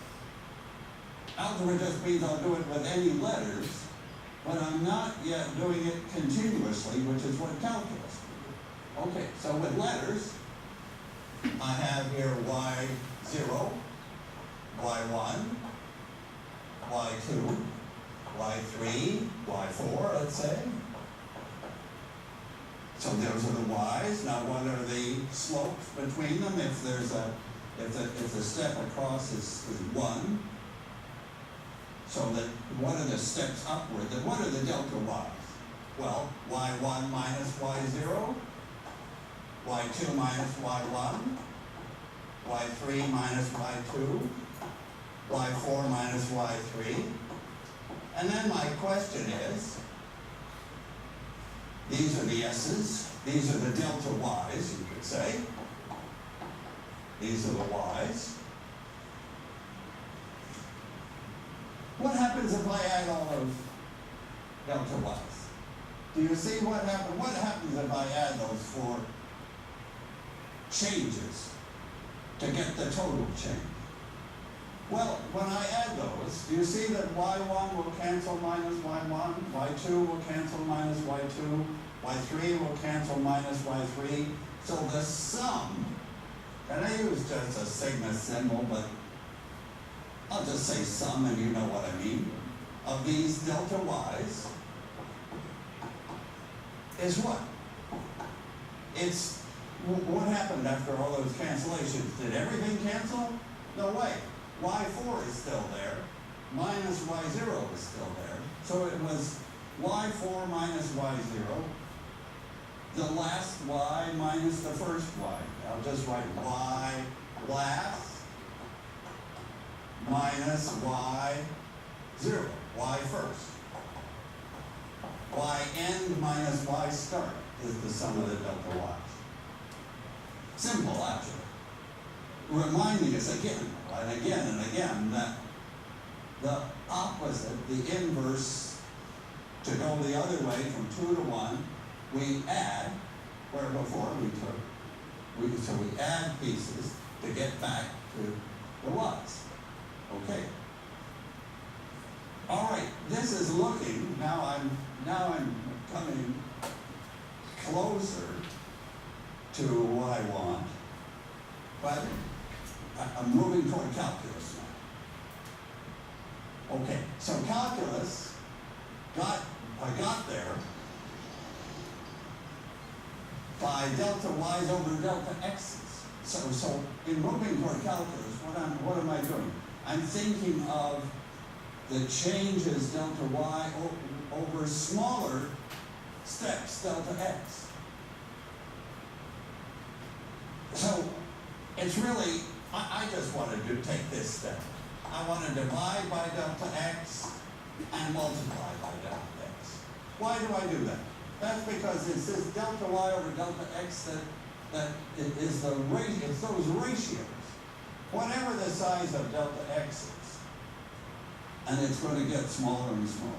Speaker 2: Algebra just means I'll do it with any letters, but I'm not yet doing it continuously, which is what calculus do. Okay, so with letters, I have here y0, y1, y2, y3, y4, let's say. So those are the y's. Now what are the slopes between them? If the step across is 1, so that what are the steps upward? Then what are the delta y's? Well, y1 minus y0, y2 minus y1, y3 minus y2, y4 minus y3. And then my question is, these are the s's, these are the delta y's, you could say. These are the y's. What happens if I add all those delta y's? Do you see what happens? What happens if I add those 4 changes to get the total change? Well, when I add those, do you see that y1 will cancel minus y1, y2 will cancel minus y2, y3 will cancel minus y3. So the sum, and I use just a sigma symbol, but I'll just say sum and you know what I mean, of these delta y's is what? It's what happened after all those cancellations. Did everything cancel? No way. y4 is still there, minus y0 is still there. So it was y4 minus y0, the last y minus the first y. I'll just write y last minus y0, y first. yn minus y start is the sum of the delta y's. Simple algebra. Reminding us again and again and again that the opposite, the inverse, to go the other way from 2 to 1, we add, where before so we add pieces to get back to the y's. Okay. All right, this is looking, now I'm coming closer to what I want, but I'm moving toward calculus now. Okay, so calculus, I got there by delta y's over delta x's. So in moving toward calculus, what am I doing? I'm thinking of the changes delta y over smaller steps delta x. So it's really, I just wanted to take this step. I want to divide by delta x and multiply by delta x. Why do I do that? That's because it's this delta y over delta x that is the ratio, it's those ratios. Whatever the size of delta x is, and it's going to get smaller and smaller.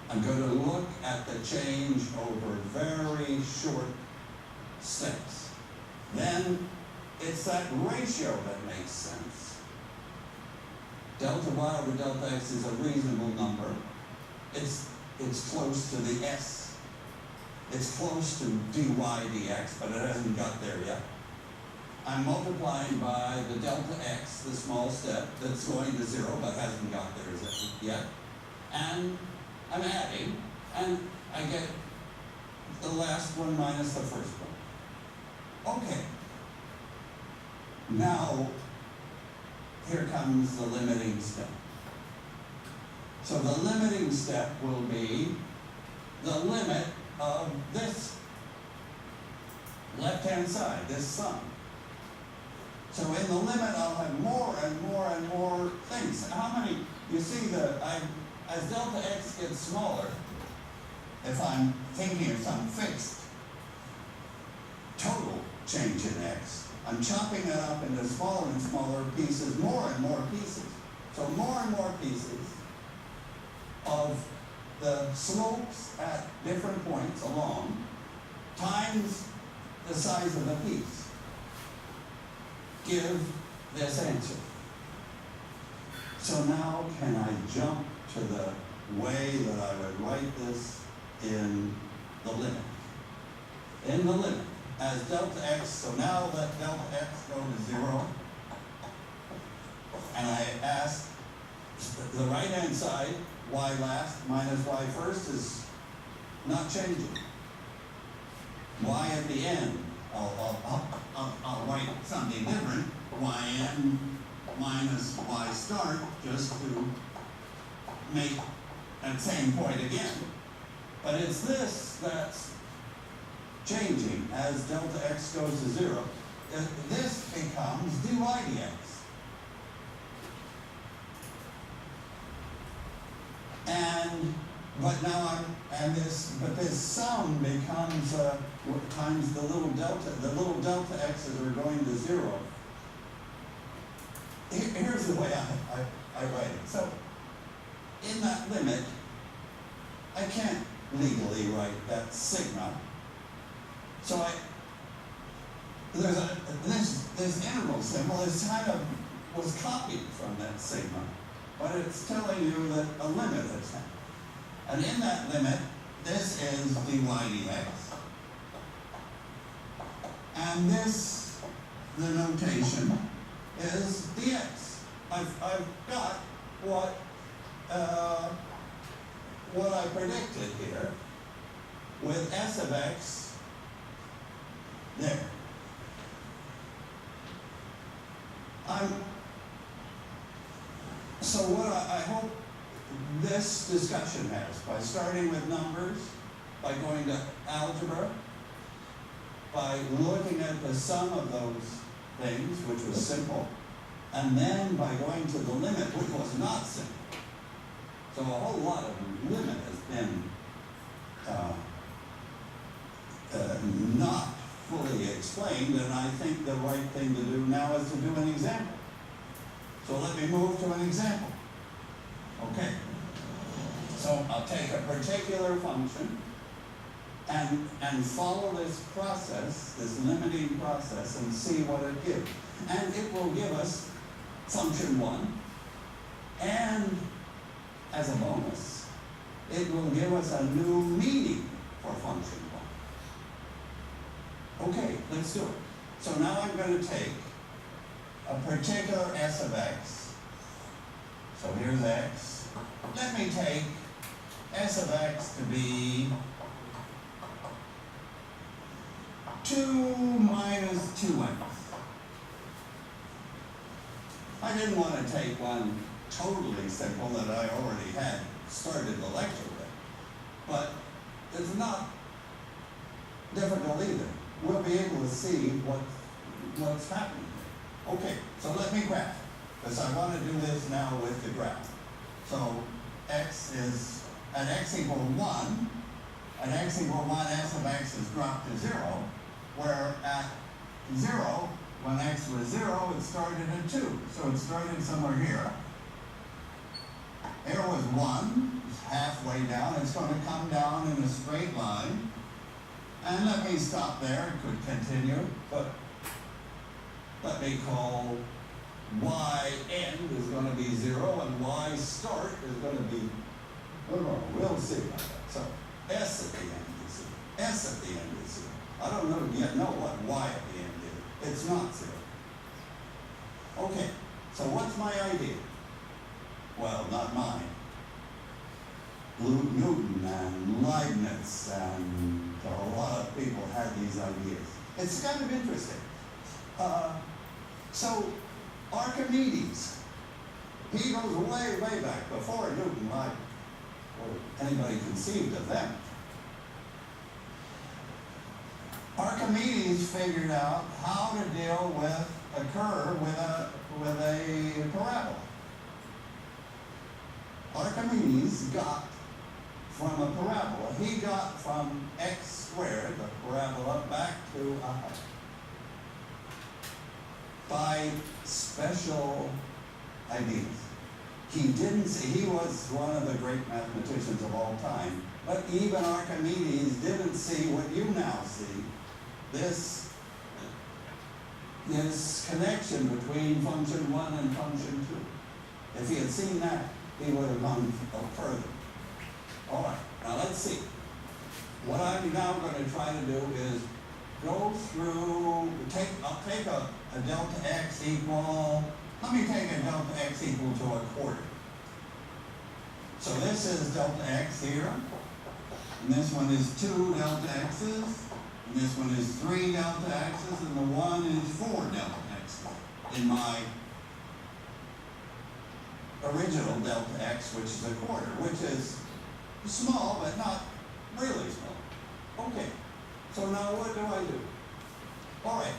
Speaker 2: I'm going to look at the change over very short steps. Then it's that ratio that makes sense. Delta y over delta x is a reasonable number. It's close to the s. It's close to dy dx, but it hasn't got there yet. I'm multiplying by the delta x, the small step that's going to 0 but hasn't got there yet. And I'm adding, and I get the last one minus the first one. Okay. Now, here comes the limiting step. So the limiting step will be the limit of this left-hand side, this sum. So in the limit, I'll have more and more and more things. How many? You see as delta x gets smaller, if I'm thinking of some fixed total change in x, I'm chopping it up into smaller and smaller pieces, more and more pieces. So more and more pieces of the slopes at different points along times the size of the piece give this answer. So now can I jump to the way that I would write this in the limit? In the limit, as delta x, so now let delta x go to 0, and I ask the right-hand side, y last minus y first, is not changing. Y at the end, I'll write something different, yn minus y start, just to make that same point again. But it's this that's changing as delta x goes to 0. This becomes dy dx. But this sum becomes times the little delta x's are going to 0. Here's the way I write it. So in that limit, I can't legally write that sigma. So this integral symbol is was copied from that sigma, but it's telling you that a limit is happening. And in that limit, this is dy dx. And this, the notation, is dx. I've got what I predicted here with s of x there. So what I hope this discussion has, by starting with numbers, by going to algebra, by looking at the sum of those things, which was simple, and then by going to the limit, which was not simple. So a whole lot of limit has been not fully explained, and I think the right thing to do now is to do an example. So let me move to an example. Okay. So I'll take a particular function and follow this process, this limiting process, and see what it gives. And it will give us function 1, and as a bonus, it will give us a new meaning for function 1. Okay, let's do it. So now I'm going to take a particular s of x. So here's x. Let me take s of x to be 2 minus 2x. I didn't want to take one totally simple that I already had started the lecture with, but it's not difficult either. We'll be able to see what's happening here. Okay, so let me graph, because I want to do this now with the graph. So x is, at x equal 1, at x equal 1, s of x is dropped to 0, where at 0, when x was 0, it started at 2. So it started somewhere here. Here was 1, it's halfway down. It's going to come down in a straight line. And let me stop there. It could continue, but let me call y end is going to be 0, and y start is going to be, we'll see about that. So s at the end is 0. S at the end is 0. I don't know yet know what y at the end is. It's not 0. Okay, so what's my idea? Well, not mine. Newton and Leibniz and a lot of people had these ideas. It's kind of interesting. So Archimedes, he goes way, way back before Newton, Leibniz, or anybody conceived of them. Archimedes figured out how to deal with a curve with a parabola. Archimedes got from a parabola, he got from x squared, the parabola, back to a height by special ideas. He didn't see, he was one of the great mathematicians of all time, but even Archimedes didn't see what you now see, this connection between function 1 and function 2. If he had seen that, he would have gone further. All right, now let's see. What I'm now going to try to do is go through, I'll take a delta x equal, let me take a delta x equal to a quarter. So this is delta x here, and this one is 2 delta x's, and this one is 3 delta x's, and the one is 4 delta x's in my original delta x, which is a quarter, which is small, but not really small. Okay, so now what do I do? All right,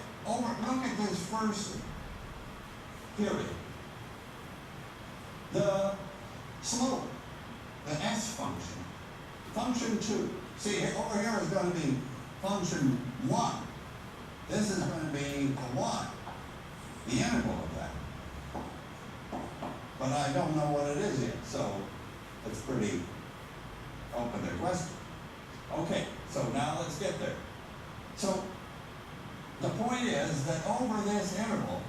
Speaker 2: look at this first period. The slope, the s function, function 2. See, over here is going to be function 1. This is going to be a y, the integral of that. But I don't know what it is yet, so it's pretty open to question. Okay, so now let's get there. So the point is that over this interval,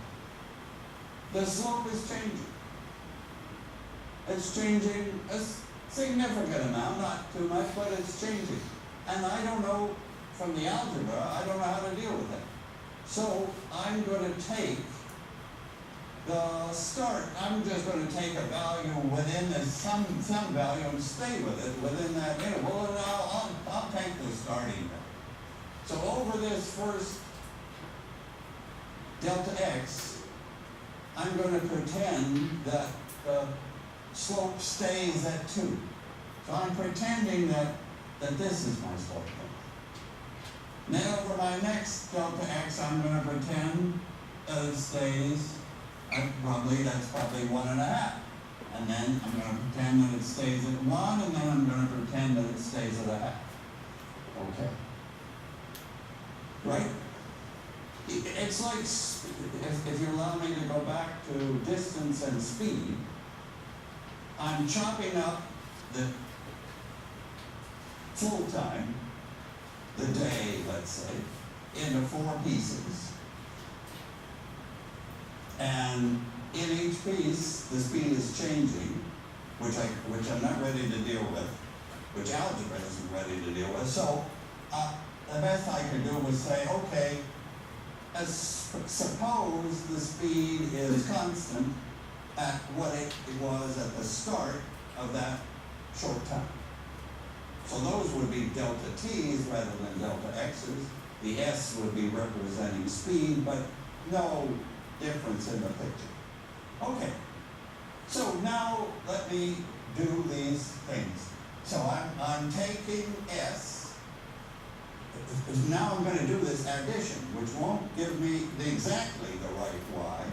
Speaker 2: the slope is changing. It's changing a significant amount, not too much, but it's changing. And I don't know, from the algebra, I don't know how to deal with it. So I'm going to take the start, I'm just going to take a value within this, some value, and stay with it within that interval, and I'll take the starting value. So over this first delta x, I'm going to pretend that the slope stays at 2. So I'm pretending that this is my slope. Then over my next delta x, I'm going to pretend that it stays, that's probably 1.5. and then I'm going to pretend that it stays at 1, and then I'm going to pretend that it stays at a half. Okay. Right? It's like, if you allow me to go back to distance and speed, I'm chopping up the full time, the day, let's say, into 4 pieces. And in each piece, the speed is changing, which I'm not ready to deal with, which algebra isn't ready to deal with. So the best I could do was say, okay, suppose the speed is constant at what it was at the start of that short time. So those would be delta t's rather than delta x's. The s would be representing speed, but no difference in the picture. Okay, so now let me do these things. So I'm taking s. Now I'm going to do this addition, which won't give me exactly the right y,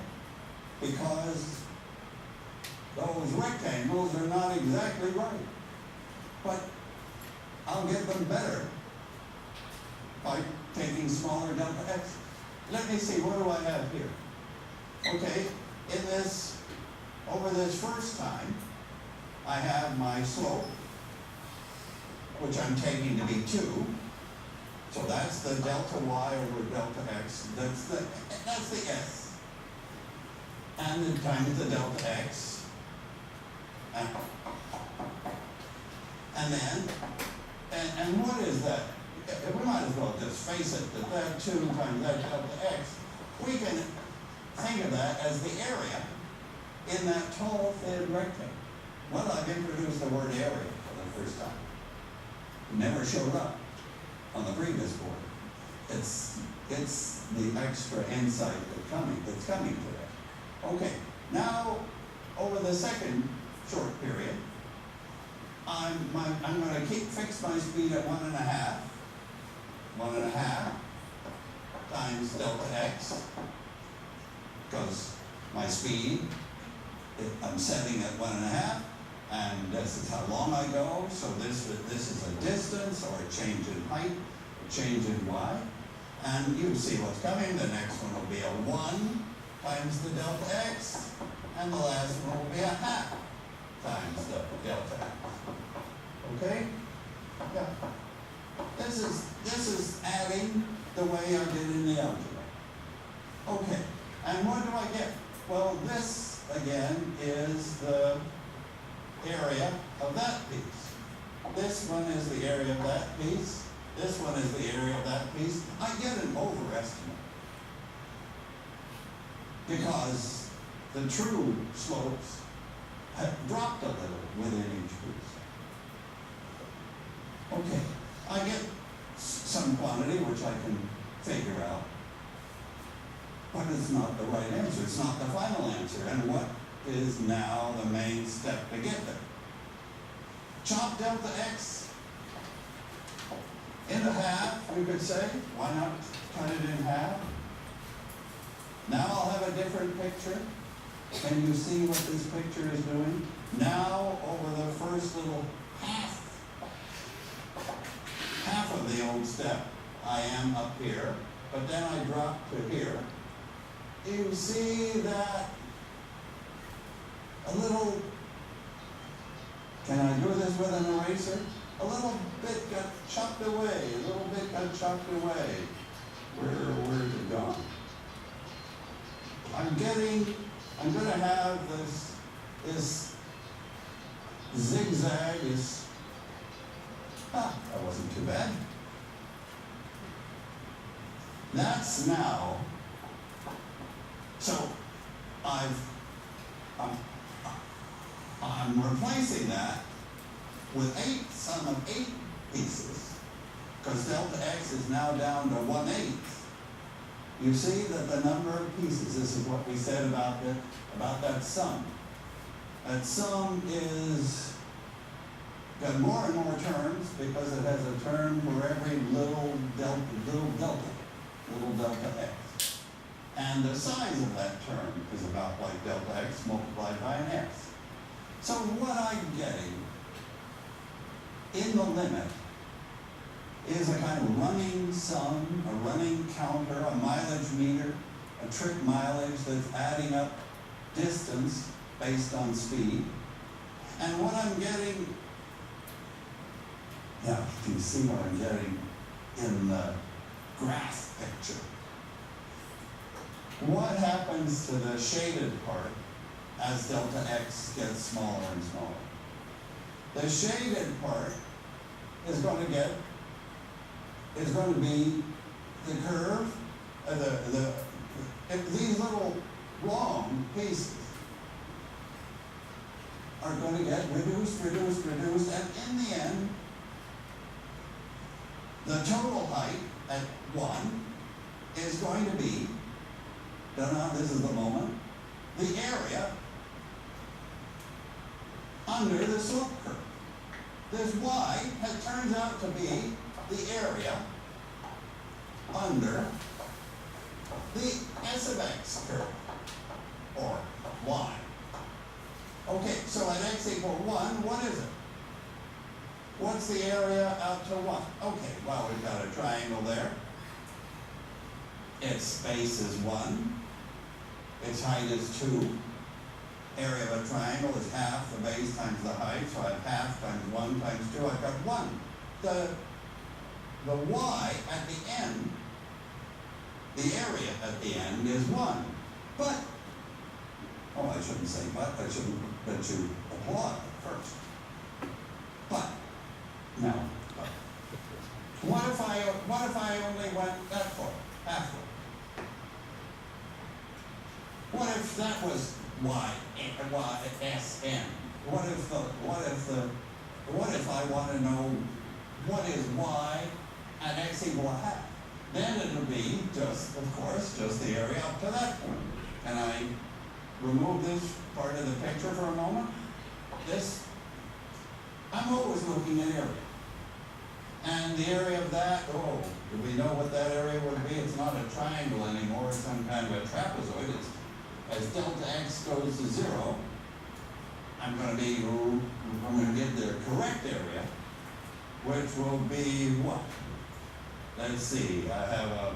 Speaker 2: because those rectangles are not exactly right. But I'll get them better by taking smaller delta x. Let me see, what do I have here? Okay, over this first time, I have my slope, which I'm taking to be 2. So that's the delta y over delta x. That's the s. And then times the delta x. And then, and what is that? We might as well just face it, that 2 times that delta x. We can think of that as the area in that tall, thin rectangle. Well, I've introduced the word area for the first time. It never showed up on the previous board. It's the extra insight that's coming today. Okay, now over the second short period, I'm going to fix my speed at 1.5. 1.5 times delta x, because my speed, I'm setting at 1.5, and this is how long I go. So this is a distance, or a change in height, a change in y. And you see what's coming. The next one will be a 1 times the delta x, and the last one will be a half times the delta x. Okay? Yeah. This is adding the way I did in the algebra. Okay. And what do I get? Well, this again is the area of that piece. This one is the area of that piece. This one is the area of that piece. I get an overestimate, because the true slopes have dropped a little within each piece. Okay, I get some quantity which I can figure out, but it's not the right answer. It's not the final answer. And what is now the main step to get there? Chop delta x into half, we could say. Why not cut it in half? Now I'll have a different picture. Can you see what this picture is doing? Now, over the first little half of the old step, I am up here, but then I drop to here. You see that a little, can I do this with an eraser? A little bit got chopped away, a little bit got chopped away. Where's it gone? I'm going to have this zigzag is, that wasn't too bad. That's now, so I'm replacing that with sum of 8 pieces, because delta x is now down to 1/8. You see that the number of pieces, this is what we said about that sum. That sum is got more and more terms, because it has a term for every little delta x. And the size of that term is about like delta x multiplied by an s. So what I'm getting in the limit is a kind of running sum, a running counter, a mileage meter, a trip mileage that's adding up distance based on speed. And what I'm getting, now you can see what I'm getting in the graph picture. What happens to the shaded part as delta x gets smaller and smaller? The shaded part is going to be the curve, these little long pieces are going to get reduced, and in the end, the total height at 1 is going to be, this is the moment, the area under the slope curve. This y turns out to be the area under the s of x curve, or y. Okay, so at x equal 1, what is it? What's the area out to 1? Okay, well, we've got a triangle there. Its base is 1. Its height is 2. Area of a triangle is half the base times the height, so I have half times 1 times 2, I've got 1. The y at the end, the area at the end is 1. But, I shouldn't say but, I shouldn't let you applaud first. But, no, but. What if I only went that far, halfway? What if that was Sn? What if I want to know what is y at x equal a half? Then it would be just the area up to that point. Can I remove this part of the picture for a moment? I'm always looking at area. And the area of that, do we know what that area would be? It's not a triangle anymore, it's some kind of a trapezoid. As delta x goes to 0, I'm going to get the correct area, which will be what? Let's see, I have a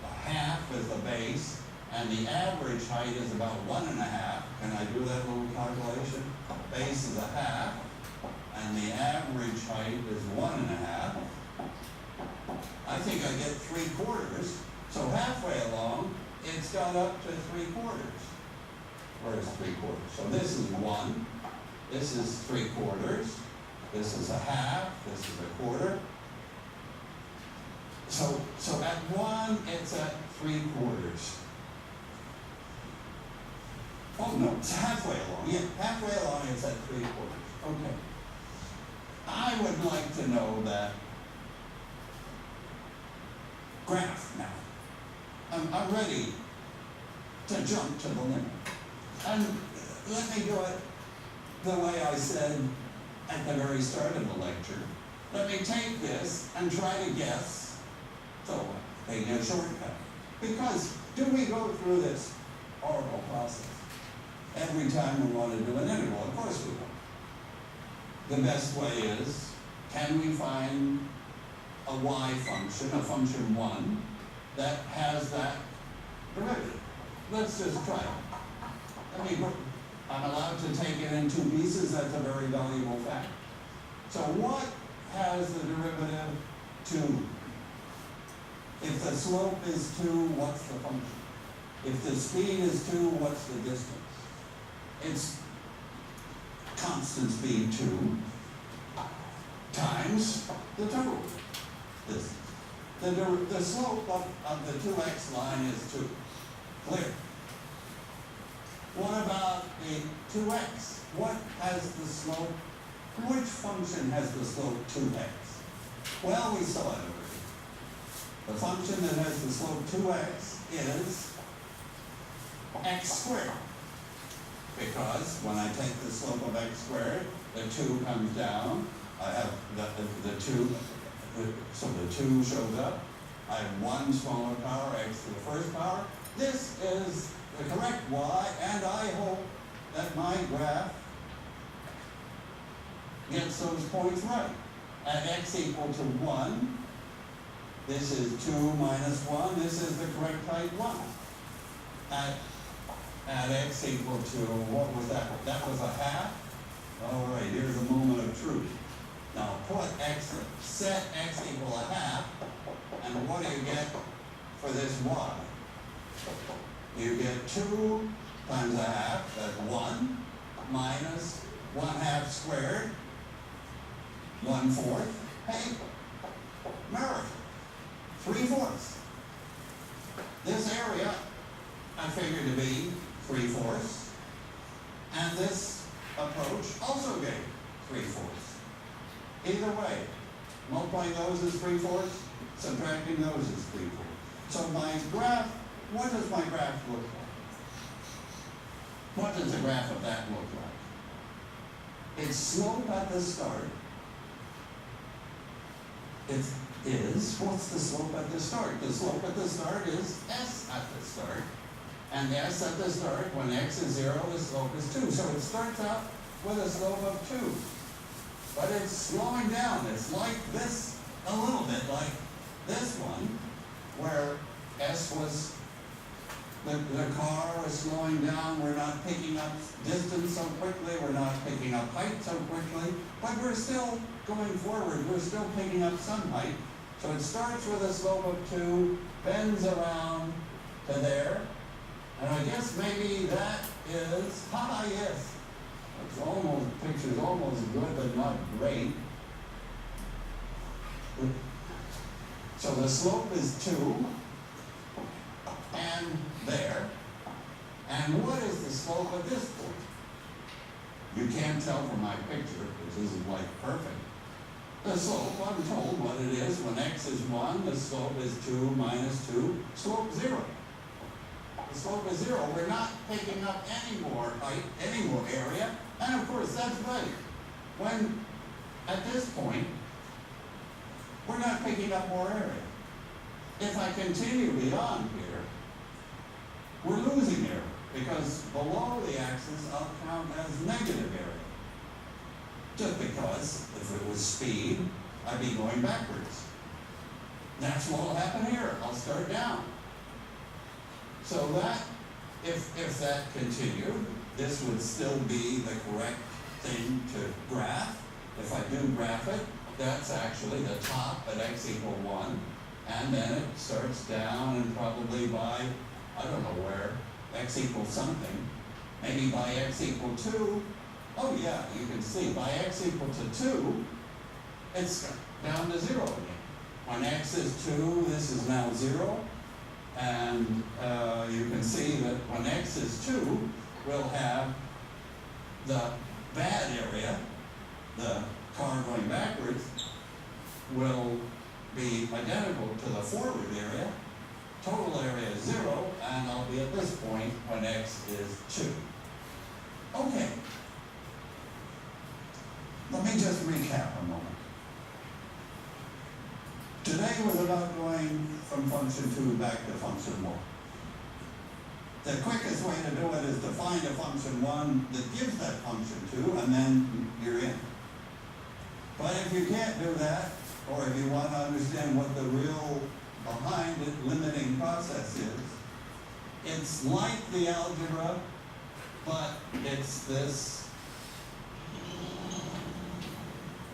Speaker 2: half as the base, and the average height is about 1.5. Can I do that little calculation? Base is a half, and the average height is 1.5. I think I get 3/4. So halfway along, it's got up to 3/4. Where's 3/4? So this is 1. This is 3/4. This is a half. This is a quarter. So at 1, it's at 3/4. Oh no, it's halfway along. Yeah, halfway along, it's at 3/4. Okay. I would like to know that graph now. I'm ready to jump to the limit. And let me do it the way I said at the very start of the lecture. Let me take this and try to guess. So, taking a shortcut. Because do we go through this horrible process every time we want to do an integral? Of course we will. The best way is, can we find a y function, a function 1, that has that derivative? Let's just try it. I'm allowed to take it in 2 pieces. That's a very valuable fact. So what has the derivative 2? If the slope is 2, what's the function? If the speed is 2, what's the distance? It's constant speed 2 times the total distance. The slope of the 2x line is 2. Clear. What about the 2x? What has the slope? Which function has the slope 2x? Well, we saw it already. The function that has the slope 2x is x squared. Because when I take the slope of x squared, the 2 comes down. I have the 2, so the 2 shows up. I have 1 smaller power, x to the first power. This is the correct y, and I hope that my graph gets those points right. At x equal to 1, this is 2 minus 1, this is the correct height 1. At x equal to, what was that? That was a half? All right, here's a moment of truth. Now set x equal a half, and what do you get for this y? You get 2 times a half, that's 1, minus 1/2 squared, 1/4. Hey, America, 3/4. This area I figured to be 3/4, and this approach also gave 3/4. Either way, multiplying those is 3/4, subtracting those is 3/4. So my graph, what does my graph look like? What does the graph of that look like? Its slope at the start what's the slope at the start? The slope at the start is s at the start. And s at the start, when x is 0, the slope is 2. So it starts out with a slope of 2. But it's slowing down. It's like this, a little bit like this one, where s was, the car was slowing down. We're not picking up distance so quickly. We're not picking up height so quickly. But we're still going forward. We're still picking up some height. So it starts with a slope of 2, bends around to there. And I guess maybe that is, yes. It's almost, picture's almost good, but not great. So the slope is 2, and there. And what is the slope at this point? You can't tell from my picture, because this is like perfect. The slope, I'm told what it is. When x is 1, the slope is 2 minus 2, slope 0. The slope is 0. We're not picking up any more height, any more area. And of course, that's right. When, at this point, we're not picking up more area. If I continue beyond here, we're losing area, because below the axis, I'll count as negative area. Just because, if it was speed, I'd be going backwards. That's what will happen here. I'll start down. So that, if that continued, this would still be the correct thing to graph. If I do graph it, that's actually the top at x equal 1, and then it starts down, and probably by, I don't know where, x equals something, maybe by x equal 2, oh yeah, you can see, by x equal to 2, it's down to 0 again. When x is 2, this is now 0, and you can see that when x is 2, we'll have the bad area, the car going backwards, will be identical to the forward area. Total area is 0, and I'll be at this point when x is 2. Okay. Let me just recap a moment. Today was about going from function 2 back to function 1. The quickest way to do it is to find a function 1 that gives that function 2, and then you're in. But if you can't do that, or if you want to understand what the real behind it limiting process is, it's like the algebra, but it's this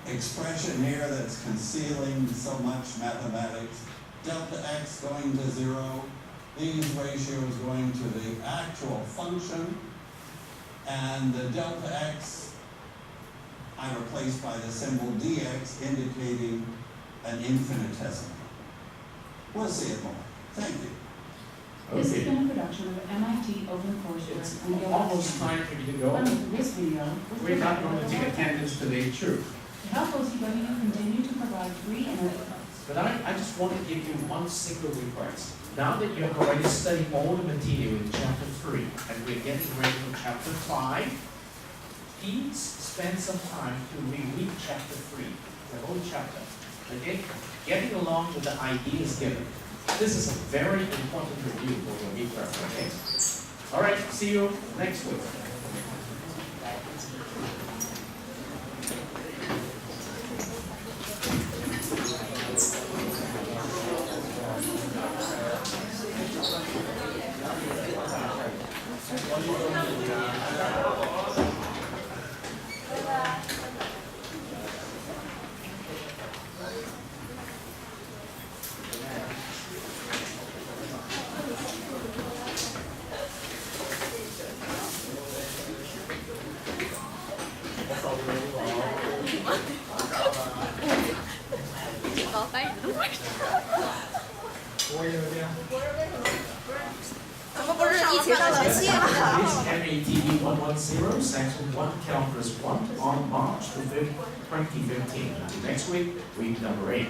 Speaker 2: expression here that's concealing so much mathematics. Delta x going to 0, these ratios going to the actual function, and the delta x I replaced by the symbol dx indicating an infinitesimal. We'll see it more. Thank you.
Speaker 3: This has been a production of MIT OpenCourseWare
Speaker 1: It's
Speaker 3: and Day14.
Speaker 1: almost time for you to go.
Speaker 3: Funding for this video was
Speaker 1: We're not
Speaker 3: provided
Speaker 1: going to
Speaker 3: by
Speaker 1: take
Speaker 3: the Lord
Speaker 1: attendance today, true.
Speaker 3: To help OCW continue to provide free and open
Speaker 1: But I just want to give you one single request. Now that you have already studied all the material in chapter 3, and we're getting ready for chapter 5, please spend some time to reread chapter 3, the whole chapter. Okay? Getting along with the ideas given. This is a very important review for your midterm, okay? All right, see you next week.
Speaker 4: 学到了戒了。
Speaker 1: This MATB110, Section 1, Calculus 1 on March the 5th, 2015. Until next week, week number 8.